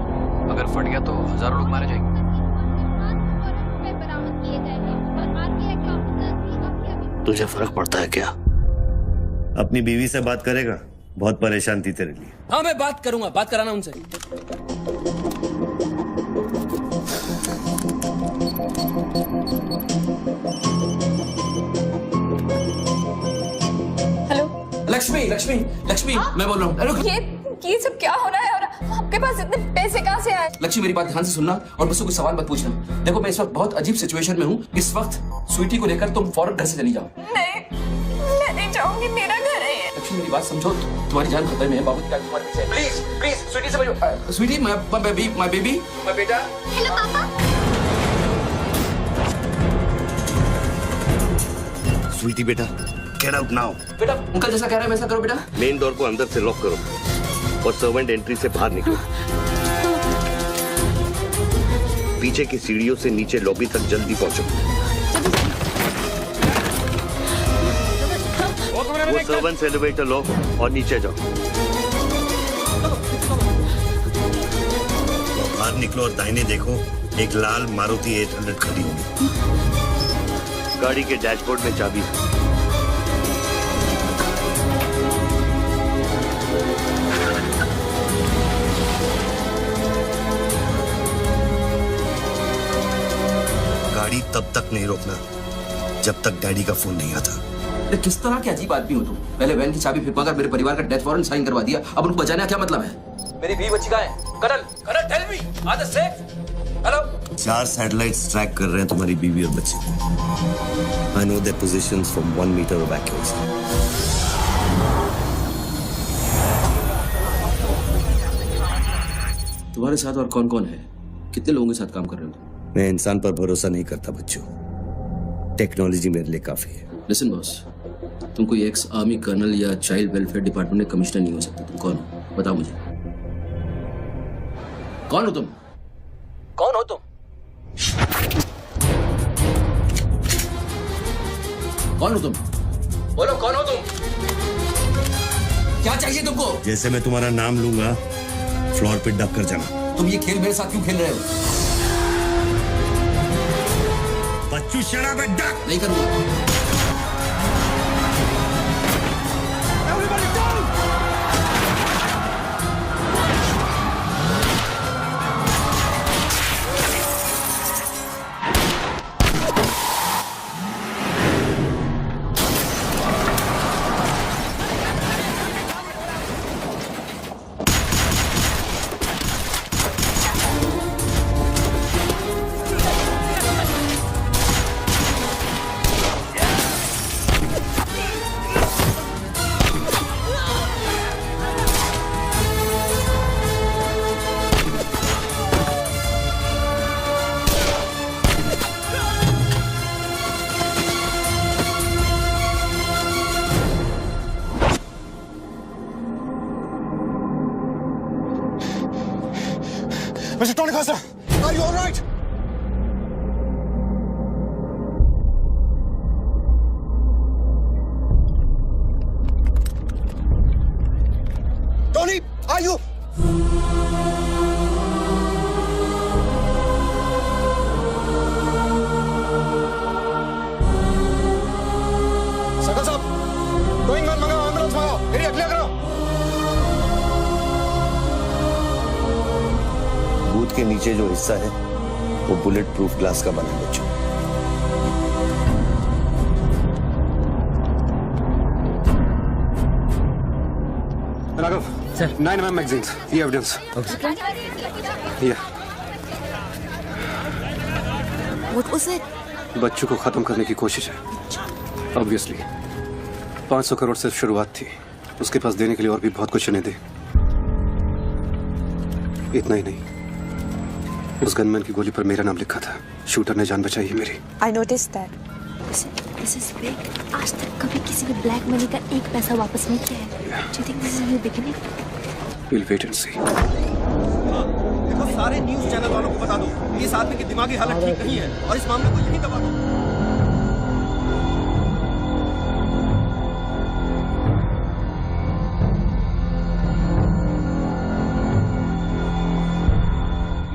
अगर फट गया तो हजारों लोग मारे जाएंगे। तुझे फर्क पड़ता है क्या? अपनी बीवी से बात करेगा, बहुत परेशान थी तेरे लिए। हाँ मैं बात करूंगा, बात कराना उनसे। हेलो लक्ष्मी लक्ष्मी लक्ष्मी, मैं बोल रहा हूँ। ये सब क्या हो रहा है और आपके पास इतने पैसे कहाँ से आए? लक्ष्मी मेरी बात ध्यान से सुनना और मुझसे कोई सवाल मत पूछना। देखो मैं इस वक्त बहुत अजीब सिचुएशन में हूँ। इस वक्त स्वीटी को लेकर तुम फौरन घर से चली जाओ। नहीं, मैं नहीं जाऊंगी, मेरा घर है ये। लक्ष्मी मेरी बात समझो, तुम्हारी जान खतरे में है। बाबू क्या तुम्हारे पीछे? प्लीज प्लीज स्वीटी समझो। स्वीटी माय बेबी माय बेटा। हेलो पापा। स्वीटी बेटा, गेट आउट नाउ। बेटा अंकल जैसा कह रहा है वैसा करो बेटा। मेन डोर को अंदर से लॉक करो और सर्वेंट एंट्री से बाहर निकलो। पीछे की सीढ़ियों से नीचे लॉबी तक जल्दी पहुंचो। वो सर्वेंट्स एलिवेटर लो और नीचे जाओ। बाहर निकलो और दाहिने देखो, एक लाल मारुति 800 खड़ी होगी। गाड़ी के डैशबोर्ड में चाबी है। गाड़ी तब तक नहीं रोकना जब तक डैडी का फोन नहीं आता। किस तरह के अजीब आदमी हो तुम? पहले वैन की चाबी फिरवा कर मेरे परिवार का डेथ वारंट साइन करवा दिया, अब उनको बचाने का क्या मतलब है? मेरी बीवी बच्ची कहाँ है? Karan tell me, are they safe? Hello. 4 satellites track कर रहे हैं तुम्हारी बीवी और बच्चे। I know their positions from 1 metre of accuracy. तुम्हारे साथ और कौन कौन है? कितने लोगों के साथ काम कर रहे हो? मैं इंसान पर भरोसा नहीं करता बच्चों, टेक्नोलॉजी मेरे लिए काफी है। लिसन बॉस, तुम कोई एक्स आर्मी कर्नल या चाइल्ड वेलफेयर डिपार्टमेंट में कमिश्नर नहीं हो सकते। तुम कौन हो बताओ मुझे। कौन हो तुम? कौन हो तुम? कौन हो तुम? बोलो कौन हो तुम? क्या चाहिए तुमको? जैसे मैं तुम्हारा नाम लूंगा फ्लोर पे डक कर जाना। तुम ये खेल मेरे साथ क्यों खेल रहे हो? बच्चू शराब डक नहीं करूंगा। Mr. Tony Costa, are you all right? Tony, are you? Sakal साहब, गोइंग मैन मंगाओ, एम्बुलेंस मंगाओ, एरिया क्लियर करो। बूथ के नीचे जो हिस्सा है वो बुलेट प्रूफ ग्लास का बना है बच्चों। राघव सर, 9mm मैगजीन्स, ये एविडेंस। What was it? बच्चों को खत्म करने की कोशिश है। ऑब्वियसली 500 करोड़ सिर्फ शुरुआत थी, उसके पास देने के लिए और भी बहुत कुछ उन्हें दे। इतना ही नहीं, उस गनमैन की गोली पर मेरा नाम लिखा था। शूटर ने जान बचाई है मेरी। I notice that. This is big. आज तक कभी किसी ने ब्लैक मनी का एक पैसा वापस नहीं किया है। Do you think this is a new beginning? We'll wait and see. देखो, सारे न्यूज़ चैनल वालों को बता दो, इस आदमी की दिमागी हालत ठीक नहीं है और इस मामले को यहीं दबा दो।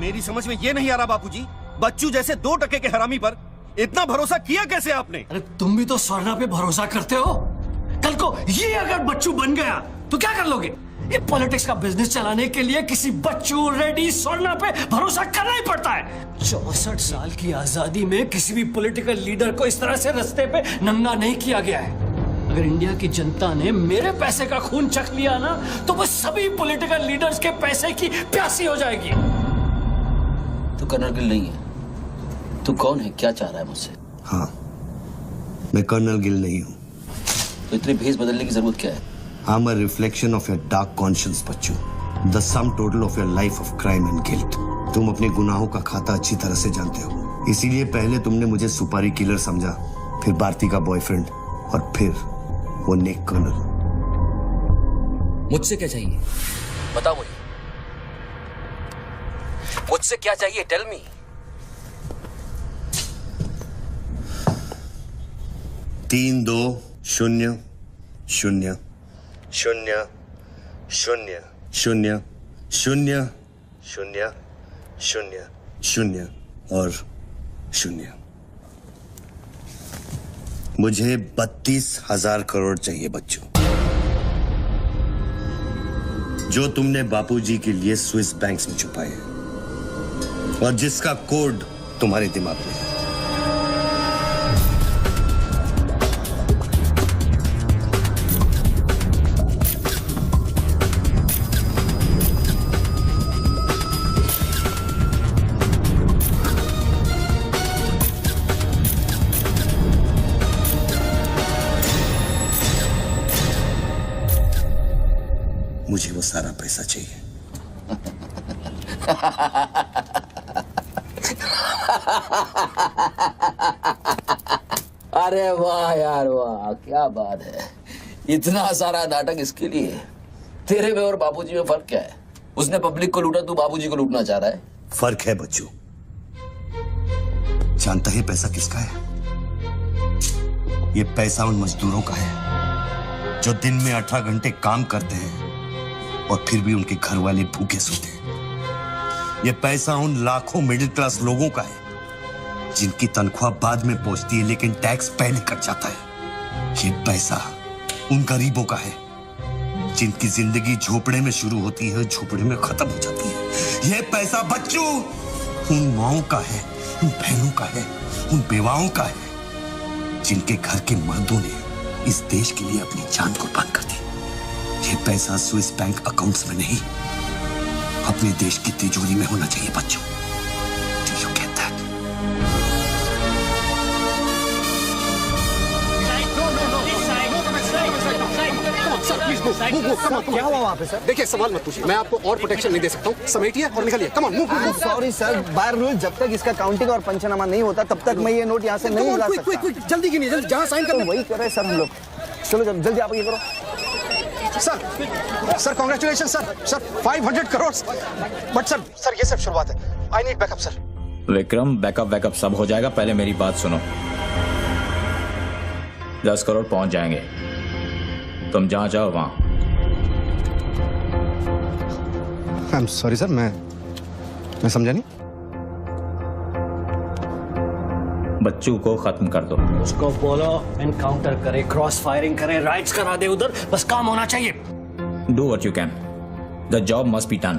मेरी समझ में ये नहीं आ रहा बापूजी, बच्चू जैसे 2 टके के हरामी पर इतना भरोसा किया कैसे आपने? अरे तुम भी तो स्वर्णा पे भरोसा करते हो। कल को ये अगर बच्चू बन गया तो क्या कर लोगे? ये पॉलिटिक्स का बिजनेस चलाने के लिए किसी बच्चू रेडी स्वर्णा पे भरोसा करना ही पड़ता है। 64 साल की आजादी में किसी भी पॉलिटिकल लीडर को इस तरह से रास्ते पे नंगा नहीं किया गया है। अगर इंडिया की जनता ने मेरे पैसे का खून चख लिया ना, तो वो सभी पॉलिटिकल लीडर्स के पैसे की प्यासी हो जाएगी। तू कर्नल गिल नहीं है। तू कौन है? क्या चाह रहा है मुझसे? हाँ, मैं कर्नल गिल नहीं हूँ। तो इतनी भेस बदलने की जरूरत क्या है? I'm a reflection of your dark conscience, Bachchu. The sum total of your life of crime and guilt। तुम अपने गुनाहों का खाता अच्छी तरह से जानते हो, इसीलिए पहले तुमने मुझे सुपारी किलर समझा, फिर भारती का बॉयफ्रेंड और फिर वो नेक कर्नल। मुझसे क्या चाहिए? बताओ मुझे, मुझसे क्या चाहिए? Tell me. 3 2 0 0 0 0 0 0 0 0 0 और 0। मुझे 32,000 करोड़ चाहिए बच्चों, जो तुमने बापूजी के लिए स्विस बैंक्स में छुपाए हैं और जिसका कोड तुम्हारे दिमाग में है। मुझे वो सारा पैसा चाहिए। अरे वाह यार वाह, क्या बात है। इतना सारा नाटक इसके लिए? तेरे में और बापूजी में फर्क क्या है? उसने पब्लिक को लूटा, तू बापूजी को लूटना चाह रहा है। फर्क है बच्चू। जानता है पैसा किसका है? ये पैसा उन मजदूरों का है जो दिन में 18 घंटे काम करते हैं और फिर भी उनके घर वाले भूखे सोते हैं। ये पैसा उन लाखों मिडिल क्लास लोगों का है जिनकी तनख्वाह बाद में पहुंचती है लेकिन टैक्स पहले कट जाता है। ये पैसा उन गरीबों का है जिनकी जिंदगी झोपड़े में शुरू होती है, झोपड़े में खत्म हो जाती है। ये पैसा बच्चों उन माओं का है, उन बहनों का है, उन बेवाओं का है जिनके घर के मर्दों ने इस देश के लिए अपनी जान कुर्बान कर दी। ये पैसा स्विस बैंक अकाउंट्स में नहीं, अपने देश की तिजोरी में होना चाहिए बच्चों। Do you get that? क्या हुआ वहाँ पे सर? देखिए, सवाल मत पूछिए, मैं आपको और प्रोटेक्शन नहीं दे सकता हूँ। समेटिए और निकलिए। कम on, move. Sorry sir, by rule जब तक इसका काउंटिंग और पंचनामा नहीं होता तब तक मैं ये नोट यहाँ से नहीं ला सकता। क्विक, जल्दी कीजिए, जल्दी, जहाँ साइन करना वही कर रहे सर हम लोग। चलो जल्दी आप ये करो। Sir congratulation sir 500 crore. But sir ये सब शुरुआत है। I need backup sir. Vikram, backup सब हो जाएगा, पहले मेरी बात सुनो। 10 करोड़ पहुंच जाएंगे, तुम जहां जाओ वहां। आई एम सॉरी सर, मैं समझा नहीं। बच्चू को खत्म कर दो। उसको बोलो एनकाउंटर करे, क्रॉस फायरिंग करे, राइट्स करा दे उधर, बस काम होना चाहिए। Do what you can, the job must be done.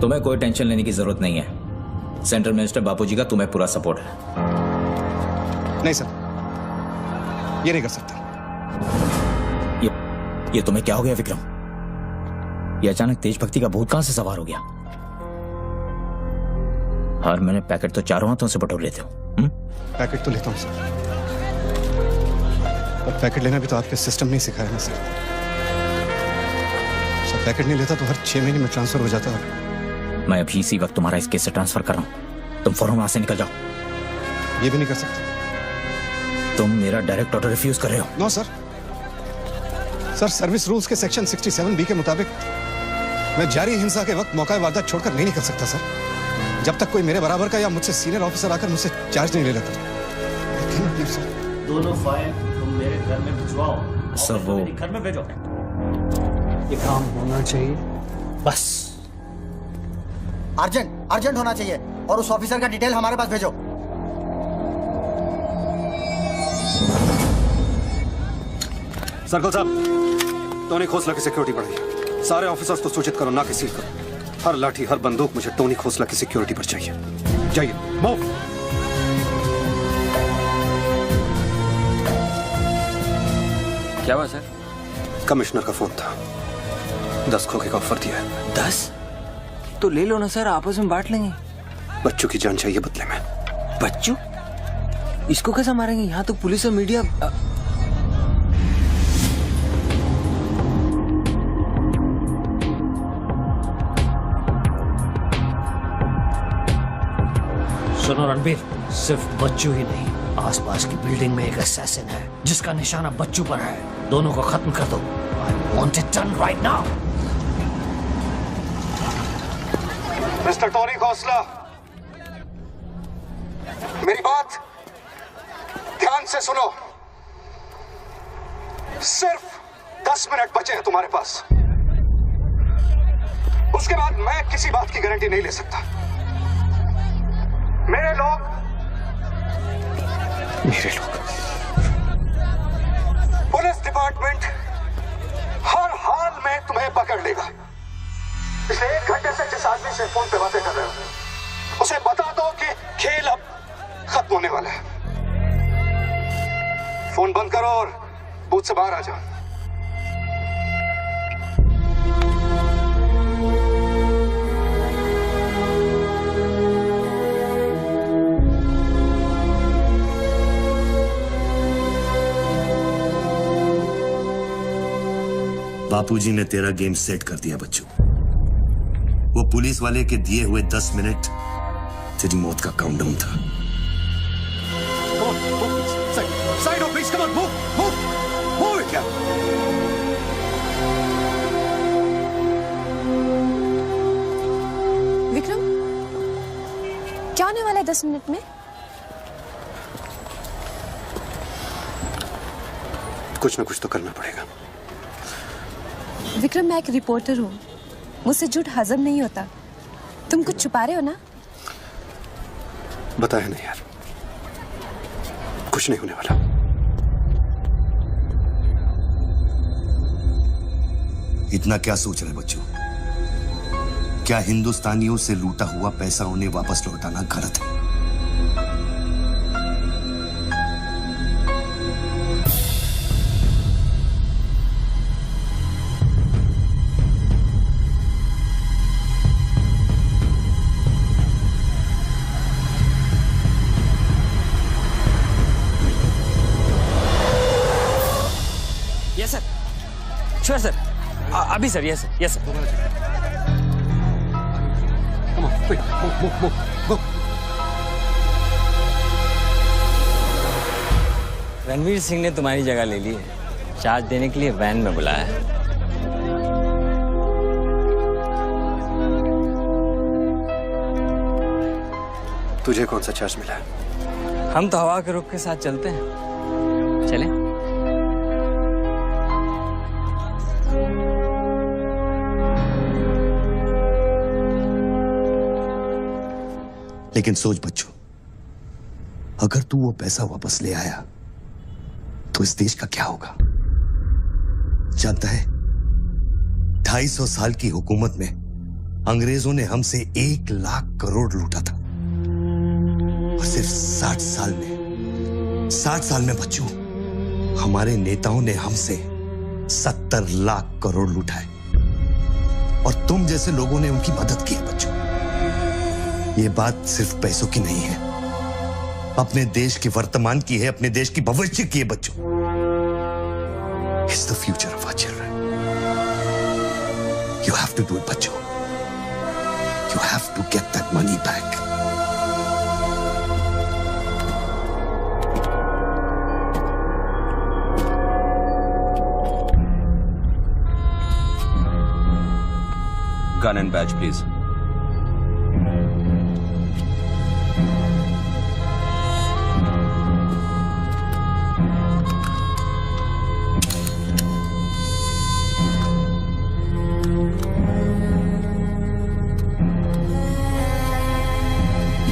तुम्हें कोई टेंशन लेने की जरूरत नहीं है। सेंट्रल मिनिस्टर बापूजी का तुम्हें पूरा सपोर्ट है। नहीं सर, ये नहीं कर सकता। ये तुम्हें क्या हो गया विक्रम? ये अचानक देशभक्ति का भूत कहां से सवार हो गया? हर महीने पैकेट तो चारों हाथों से बटोर लेते हो। पैकेट तो लेता हूँ सर, पर पैकेट लेना भी तो आपके सिस्टम ने सिखाया ना सर। पैकेट नहीं लेता तो हर 6 महीने में ट्रांसफर हो जाता है मैं अभी इसी वक्त तुम्हारा इस केस से ट्रांसफर कर रहा हूं। तुम फौरन वहां से निकल जाओ। ये भी नहीं कर सकते। तुम मेरा डायरेक्ट ऑर्डर रिफ्यूज कर रहे हो। No sir. Sir, service rules के सेक्शन 67B के मुताबिक मैं जारी हिंसा के वक्त मौका वारदात छोड़कर नहीं निकल सकता सर, जब तक कोई मेरे बराबर का या मुझसे सीनियर ऑफिसर आकर मुझसे चार्ज नहीं ले लेता। दोनों फाइल तुम मेरे घर में भिजवाओ। सर वो घर में भेजो। ये काम होना चाहिए बस। अर्जेंट होना चाहिए और उस ऑफिसर का डिटेल हमारे पास भेजो। सर्कल साहब, टोनी खोसला की सिक्योरिटी बढ़ाइए। सारे ऑफिसर्स को सूचित करो, ना कि सील करो। हर लाठी, हर बंदूक मुझे टोनी खोसला की सिक्योरिटी पर चाहिए। जाइए, मूव। क्या हुआ सर? कमिश्नर का फोन था, 10 खोखे का ऑफर दिया है। 10? तो ले लो ना सर, आपस में बांट लेंगे। बच्चों की जान चाहिए बदले में। बच्चू? इसको कैसे मारेंगे? यहाँ तो पुलिस और मीडिया। सुनो रणबीर, सिर्फ बच्चू ही नहीं, आसपास की बिल्डिंग में एक असैसिन है जिसका निशाना बच्चू पर है। दोनों को खत्म कर दो। I want it done right now. Mister Tony Khosla, मेरी बात ध्यान से सुनो। सिर्फ 10 मिनट बचे हैं तुम्हारे पास। उसके बाद मैं किसी बात की गारंटी नहीं ले सकता। मेरे लोग पुलिस डिपार्टमेंट हर हाल में तुम्हें पकड़ लेगा। पिछले 1 घंटे से जिस आदमी से फोन पे बातें कर रहे हो, उसे बता दो कि खेल अब खत्म होने वाला है। फोन बंद करो और बूथ से बाहर आ जाओ। बापूजी ने तेरा गेम सेट कर दिया बच्चों। वो पुलिस वाले के दिए हुए 10 मिनट तेरी मौत का काउंटडाउन था। Side on, please, come on, move it, yeah. Vikram, क्या होने वाला है 10 मिनट में? कुछ ना कुछ तो करना पड़ेगा। विक्रम, मैं एक रिपोर्टर हूँ, मुझसे झूठ हजम नहीं होता। तुम कुछ छुपा रहे हो ना? बताया नहीं यार, कुछ नहीं होने वाला। इतना क्या सोच रहे बच्चों? क्या हिंदुस्तानियों से लूटा हुआ पैसा उन्हें वापस लौटाना गलत है? यस सर, श्योर सर, अभी sir. Yes sir, yes sir. Ranveer Singh ने तुम्हारी जगह ले ली है। चार्ज देने के लिए वैन में बुलाया है। तुझे कौन सा चार्ज मिला है? हम तो हवा के रुख के साथ चलते हैं। चलें? लेकिन सोच बच्चों, अगर तू वो पैसा वापस ले आया तो इस देश का क्या होगा? जानता है, 250 साल की हुकूमत में अंग्रेजों ने हमसे 1 लाख करोड़ लूटा था और सिर्फ 60 साल में बच्चों, हमारे नेताओं ने हमसे 70 लाख करोड़ लूटा है और तुम जैसे लोगों ने उनकी मदद की है बच्चों। ये बात सिर्फ पैसों की नहीं है, अपने देश के वर्तमान की है, अपने देश की भविष्य की है बच्चों। It's the future of our children. You have to do it, बच्चों। You You have to get that money back. Gun and badge, please.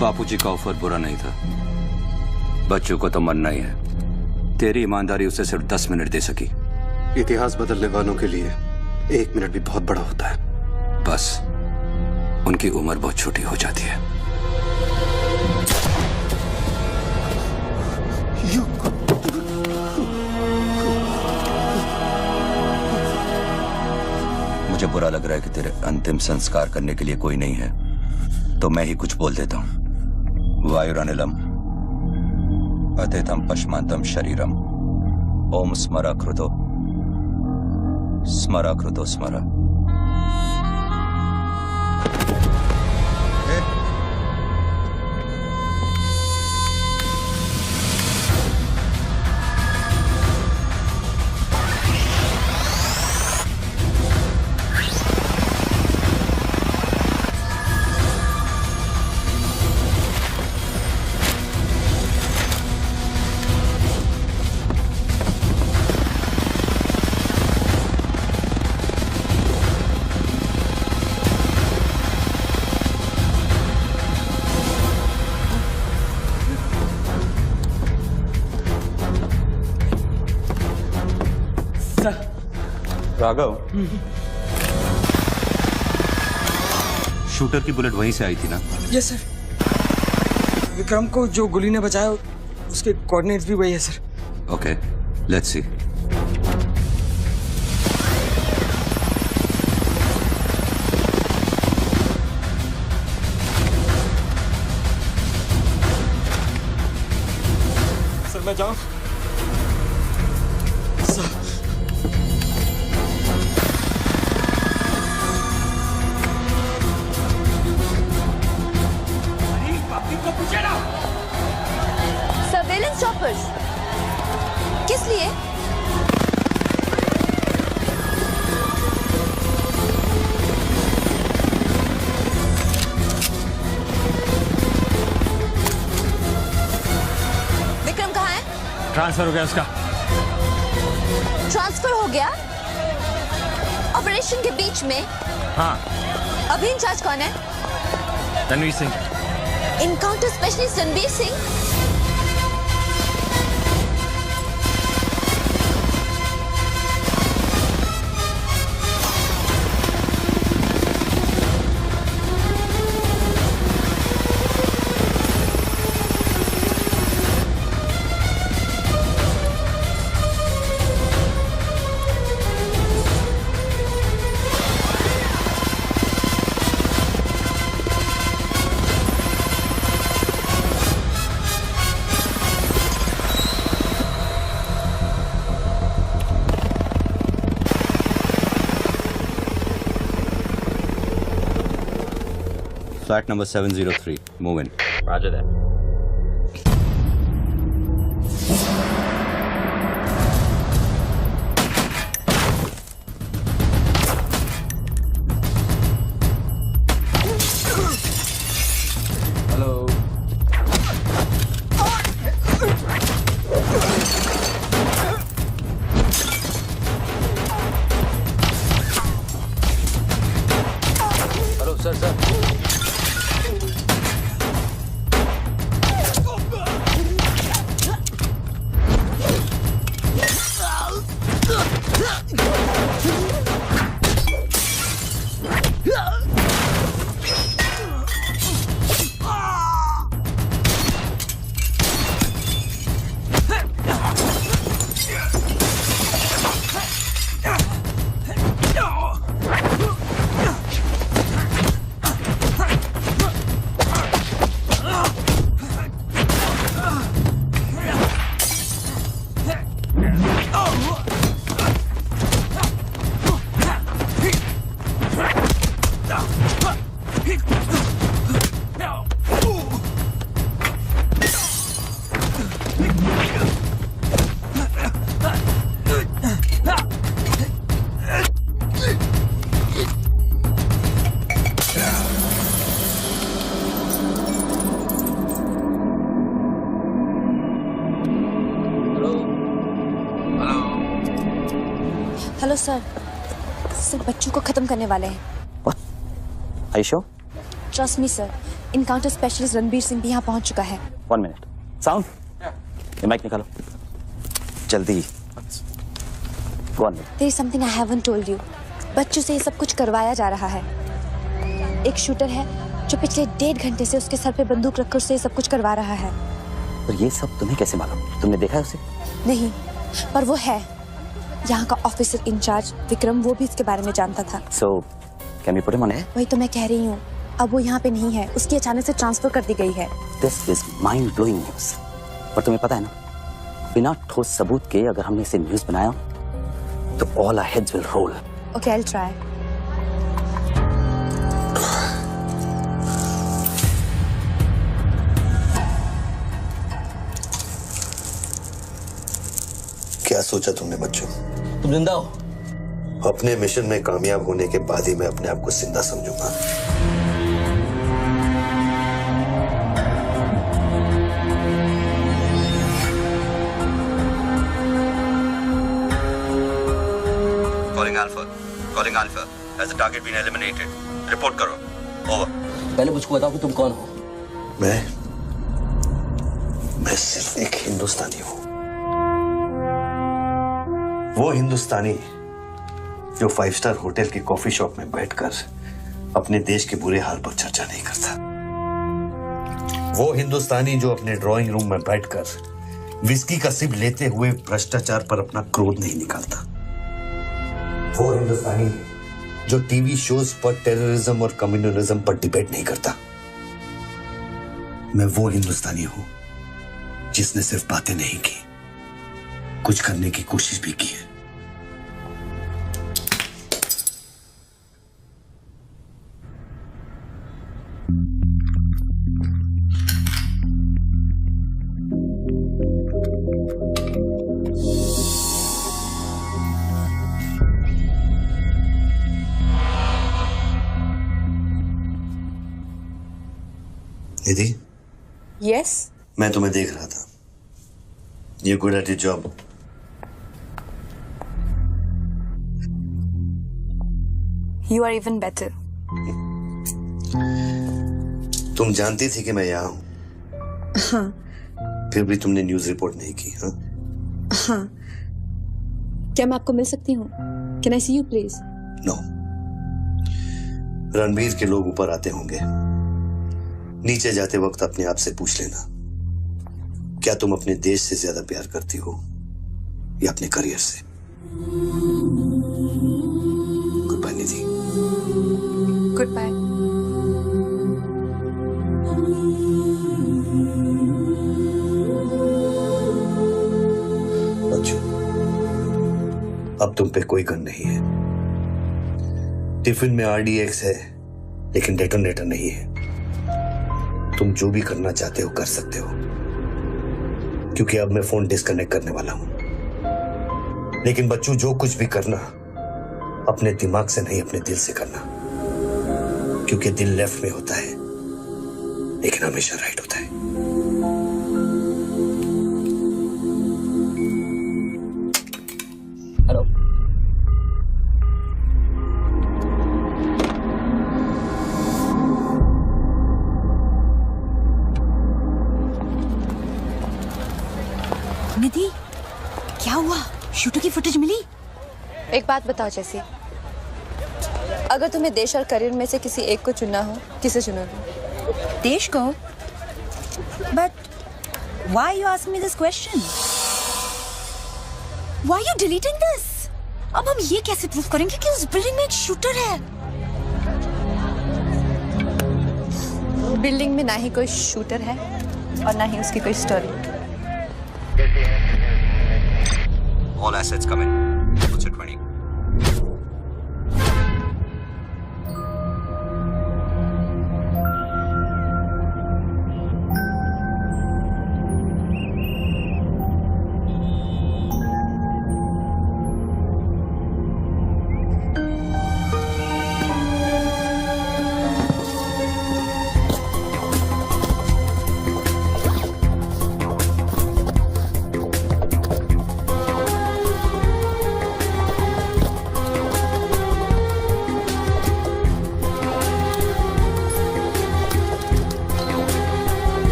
बापूजी का ऑफर बुरा नहीं था। बच्चों को तो मरना ही है। तेरी ईमानदारी उसे सिर्फ 10 मिनट दे सकी। इतिहास बदलने वालों के लिए 1 मिनट भी बहुत बड़ा होता है। बस उनकी उम्र बहुत छोटी हो जाती है। मुझे बुरा लग रहा है कि तेरे अंतिम संस्कार करने के लिए कोई नहीं है, तो मैं ही कुछ बोल देता हूं। वायुरनिलम अतिथम पश्मांतम शरीरम ओम स्मरा कृतो स्मरा। राघव, शूटर की बुलेट वहीं से आई थी ना? Yes sir. विक्रम को जो गोली ने बचाया उसके कोऑर्डिनेट्स भी वही है sir. Okay, let's see. Sir मैं जाऊं? सर सर्वेलेंस चॉपर्स किस लिए? विक्रम कहाँ है? ट्रांसफर हो गया उसका। ट्रांसफर हो गया? ऑपरेशन के बीच में? हाँ। अभी इंचार्ज कौन है? Ranveer Singh. Encounter specialist Ranveer Singh? Flat number 703. Move in. Roger that. Hello. Hello sir. Hello sir, sir बच्चों को खत्म करने वाले हैं। आयशो, trust me sir, encounter specialist Ranbir Singh भी यहाँ पहुँच चुका है। 1 मिनट। साउंड, ये माइक निकालो जल्दी। Go on. There is something I haven't told you. बच्चों से ये सब कुछ करवाया जा रहा है। एक शूटर है जो पिछले 1.5 घंटे से उसके सर पे बंदूक रखकर उससे ये सब कुछ करवा रहा है। तो ये सब तुम्हें कैसे मालूम? तुमने देखा है उसे? नहीं, पर वो है। यहाँ का ऑफिसर इंचार्ज विक्रम, वो भी इसके बारे में जानता था। So, can we put him on air? वही तो मैं कह रही हूँ, अब वो यहाँ पे नहीं है, उसकी अचानक से ट्रांसफर कर दी गई है। This is mind-blowing news. पर तुम्हें पता है ना, बिना ठोस सबूत के अगर हमने इसे न्यूज बनाया तो all our heads will roll. Okay, I'll try. क्या सोचा तुमने बच्चों? तुम जिंदा हो? अपने मिशन में कामयाब होने के बाद ही मैं अपने आप को जिंदा समझूंगा। Calling Alpha. Has the target been eliminated? Report करो. Over. पहले मुझको बताओ कि तुम कौन हो? मैं सिर्फ एक हिंदुस्तानी हूं। वो हिंदुस्तानी जो 5 स्टार होटल की कॉफी शॉप में बैठकर अपने देश के बुरे हाल पर चर्चा नहीं करता। वो हिंदुस्तानी जो अपने ड्राइंग रूम में बैठकर विस्की का सिप लेते हुए भ्रष्टाचार पर अपना क्रोध नहीं निकालता। वो हिंदुस्तानी जो टीवी शोज पर टेररिज्म और कम्युनलिज्म पर डिबेट नहीं करता। मैं वो हिंदुस्तानी हूं जिसने सिर्फ बातें नहीं की, कुछ करने की कोशिश भी की है। निधि, Yes? मैं तुम्हें देख रहा था। You're good at your job. You are even better. तुम जानती थी कि मैं यहाँ हूँ, हाँ। फिर भी तुमने न्यूज रिपोर्ट नहीं की, हाँ? हाँ। क्या मैं आपको मिल सकती हूँ? Can I see you please? No. Ranbir के लोग ऊपर आते होंगे। नीचे जाते वक्त अपने आप से पूछ लेना, क्या तुम अपने देश से ज्यादा प्यार करती हो या अपने करियर से? Goodbye Nidhi. Goodbye. बच्चों, अब तुम पे कोई गन नहीं है। टिफिन में RDX है, लेकिन डेटोनेटर नहीं है। तुम जो भी करना चाहते हो कर सकते हो, क्योंकि अब मैं फोन डिस्कनेक्ट करने वाला हूं। लेकिन बच्चों, जो कुछ भी करना अपने दिमाग से नहीं, अपने दिल से करना, क्योंकि दिल लेफ्ट में होता है लेकिन हमेशा राइट होता है। हेलो, निधि, क्या हुआ? शूटर की फुटेज मिली? एक बात बताओ जैसी, अगर तुम्हें देश और करियर में से किसी एक को चुनना हो, किसे चुनोगे? देश को? But why you ask me this question? Why you deleting this? अब हम ये कैसे प्रूव करेंगे कि उस बिल्डिंग में एक शूटर है? बिल्डिंग में ना ही कोई शूटर है और ना ही उसकी कोई story. All assets come in. What's at 20?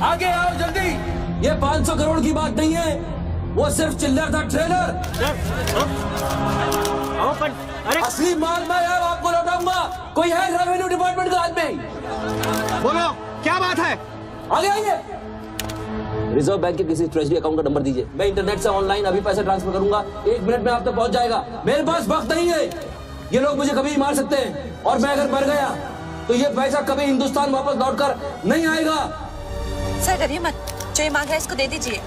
आगे आओ जल्दी। ये 500 करोड़ की बात नहीं है, वो सिर्फ चिल्लर था, ट्रेलर। असली माल मैं आपको लौटाऊंगा। कोई है रेवेन्यू डिपार्टमेंट का आदमी? बोलो क्या बात है? आगे आइए। रिजर्व बैंक के किसी ट्रेजरी अकाउंट का नंबर दीजिए। मैं इंटरनेट से ऑनलाइन अभी पैसे ट्रांसफर करूंगा, 1 मिनट में आप तक पहुंच जाएगा। मेरे पास वक्त नहीं है, ये लोग मुझे कभी मार सकते हैं, और मैं अगर मर गया तो ये पैसा कभी हिंदुस्तान वापस लौटकर नहीं आएगा। सर डरिए मत, जो ये मांग है इसको दे दीजिए।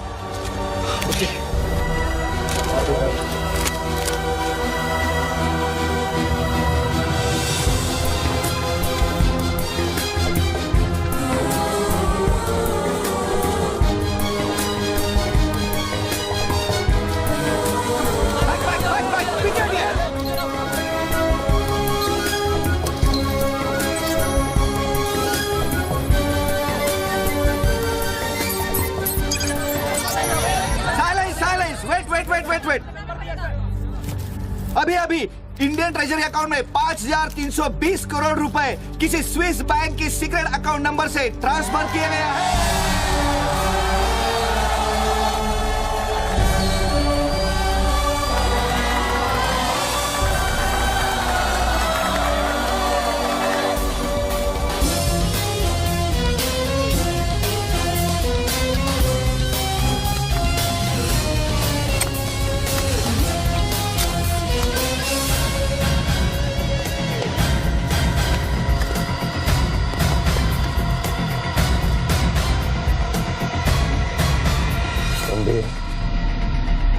वेट। अभी इंडियन ट्रेजरी अकाउंट में 5,320 करोड़ रुपए किसी स्विस बैंक की सीक्रेट अकाउंट नंबर से ट्रांसफर किए गए हैं।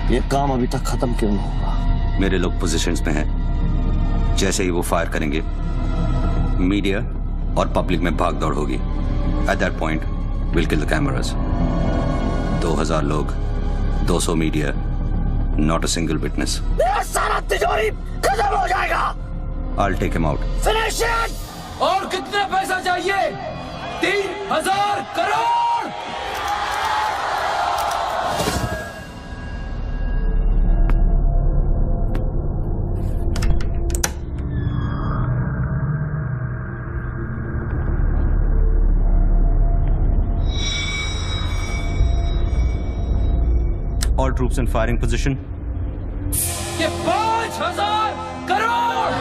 ये काम अभी तक खत्म क्यों नहीं हुआ? मेरे लोग पोजीशंस में हैं। जैसे ही वो फायर करेंगे, मीडिया और पब्लिक में भाग दौड़ होगी। At that point will kill the cameras. 2000 लोग, 200 media, not a single witness. मेरा सारा तिजोरी खत्म हो जाएगा। I'll take him out. Finish it. और कितने पैसा चाहिए? 3000 crore. All troops in firing position. ये 5000 करोड़।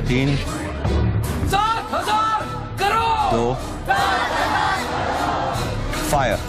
तीन, 7000 करोड़। 2, फायर।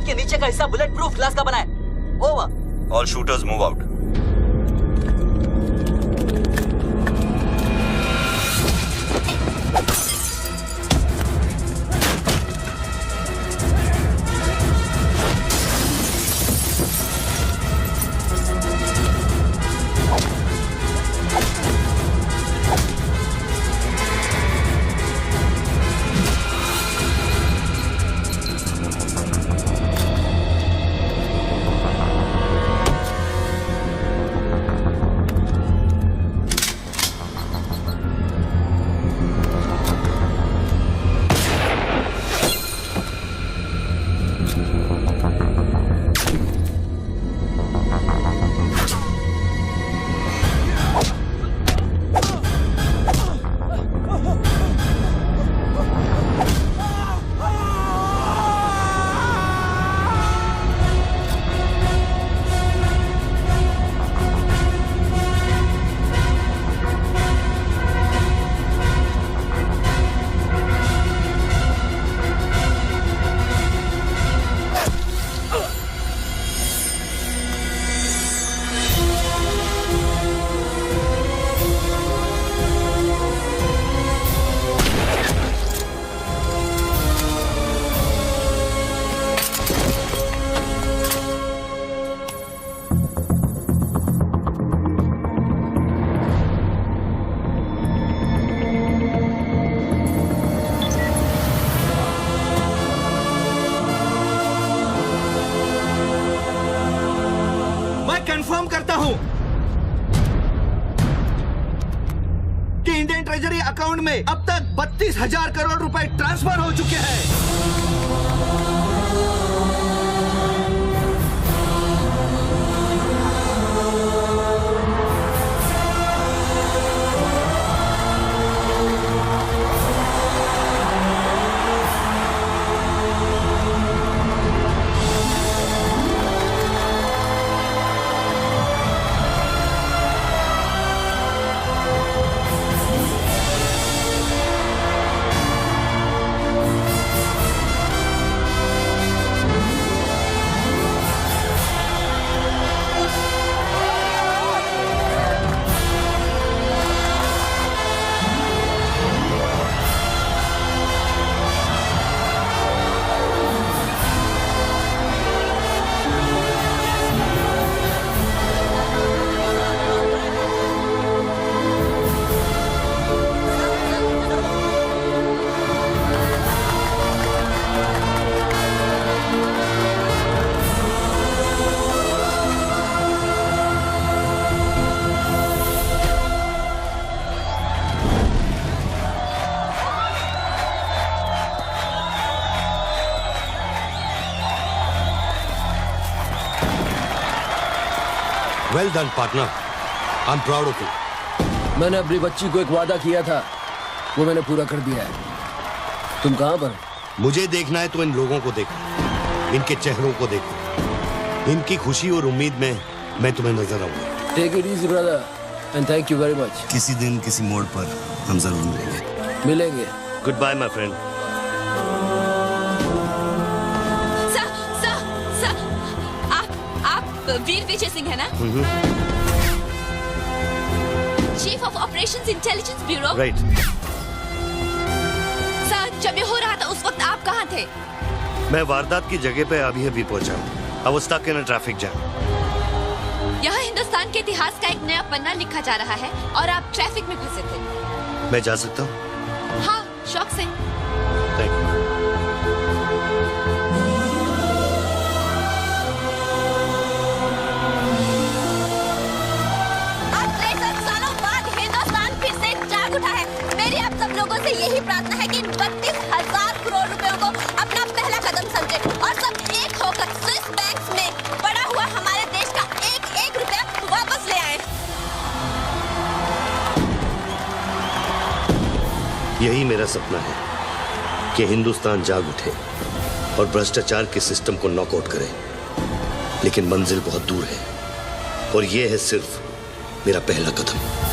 के नीचे का हिस्सा बुलेट प्रूफ ग्लास का बना है। Over. All shooters move out. कि इंडियन ट्रेजरी अकाउंट में अब तक 32,000 करोड़ रुपए ट्रांसफर हो चुके हैं। Well done partner, I am proud of you. मैंने अपनी बच्ची को एक वादा किया था, वो मैंने पूरा कर दिया है। तुम कहाँ पर? मुझे देखना है तो इन लोगों को देखो, इनके चेहरों को देखो, इनकी खुशी और उम्मीद में मैं तुम्हें नजर आऊंगा। Take it easy brother and thank you very much. किसी दिन किसी मोड़ पर हम जरूर मिलेंगे। Goodbye my friend. Veer Vijay Singh है ना? Chief of operations intelligence bureau. Right. Sir, जब ये हो रहा था उस वक्त आप कहाँ थे? मैं वारदात की जगह पे अभी पहुंचा। I was stuck in a traffic jam. यहाँ हिंदुस्तान के इतिहास का एक नया पन्ना लिखा जा रहा है और आप ट्रैफिक में फंसे थे। मैं जा सकता हूँ? हाँ, शौक से। Thank you. मेरी आप सब लोगों से यही प्रार्थना है कि 32,000 करोड़ रुपयों को अपना पहला कदम समझे और सब एक होकर स्विस बैंक्स में पड़ा हुआ हमारे देश का एक एक रुपया वापस ले आए। यही मेरा सपना है कि हिंदुस्तान जाग उठे और भ्रष्टाचार के सिस्टम को नॉकआउट करे, लेकिन मंजिल बहुत दूर है और यह है सिर्फ मेरा पहला कदम।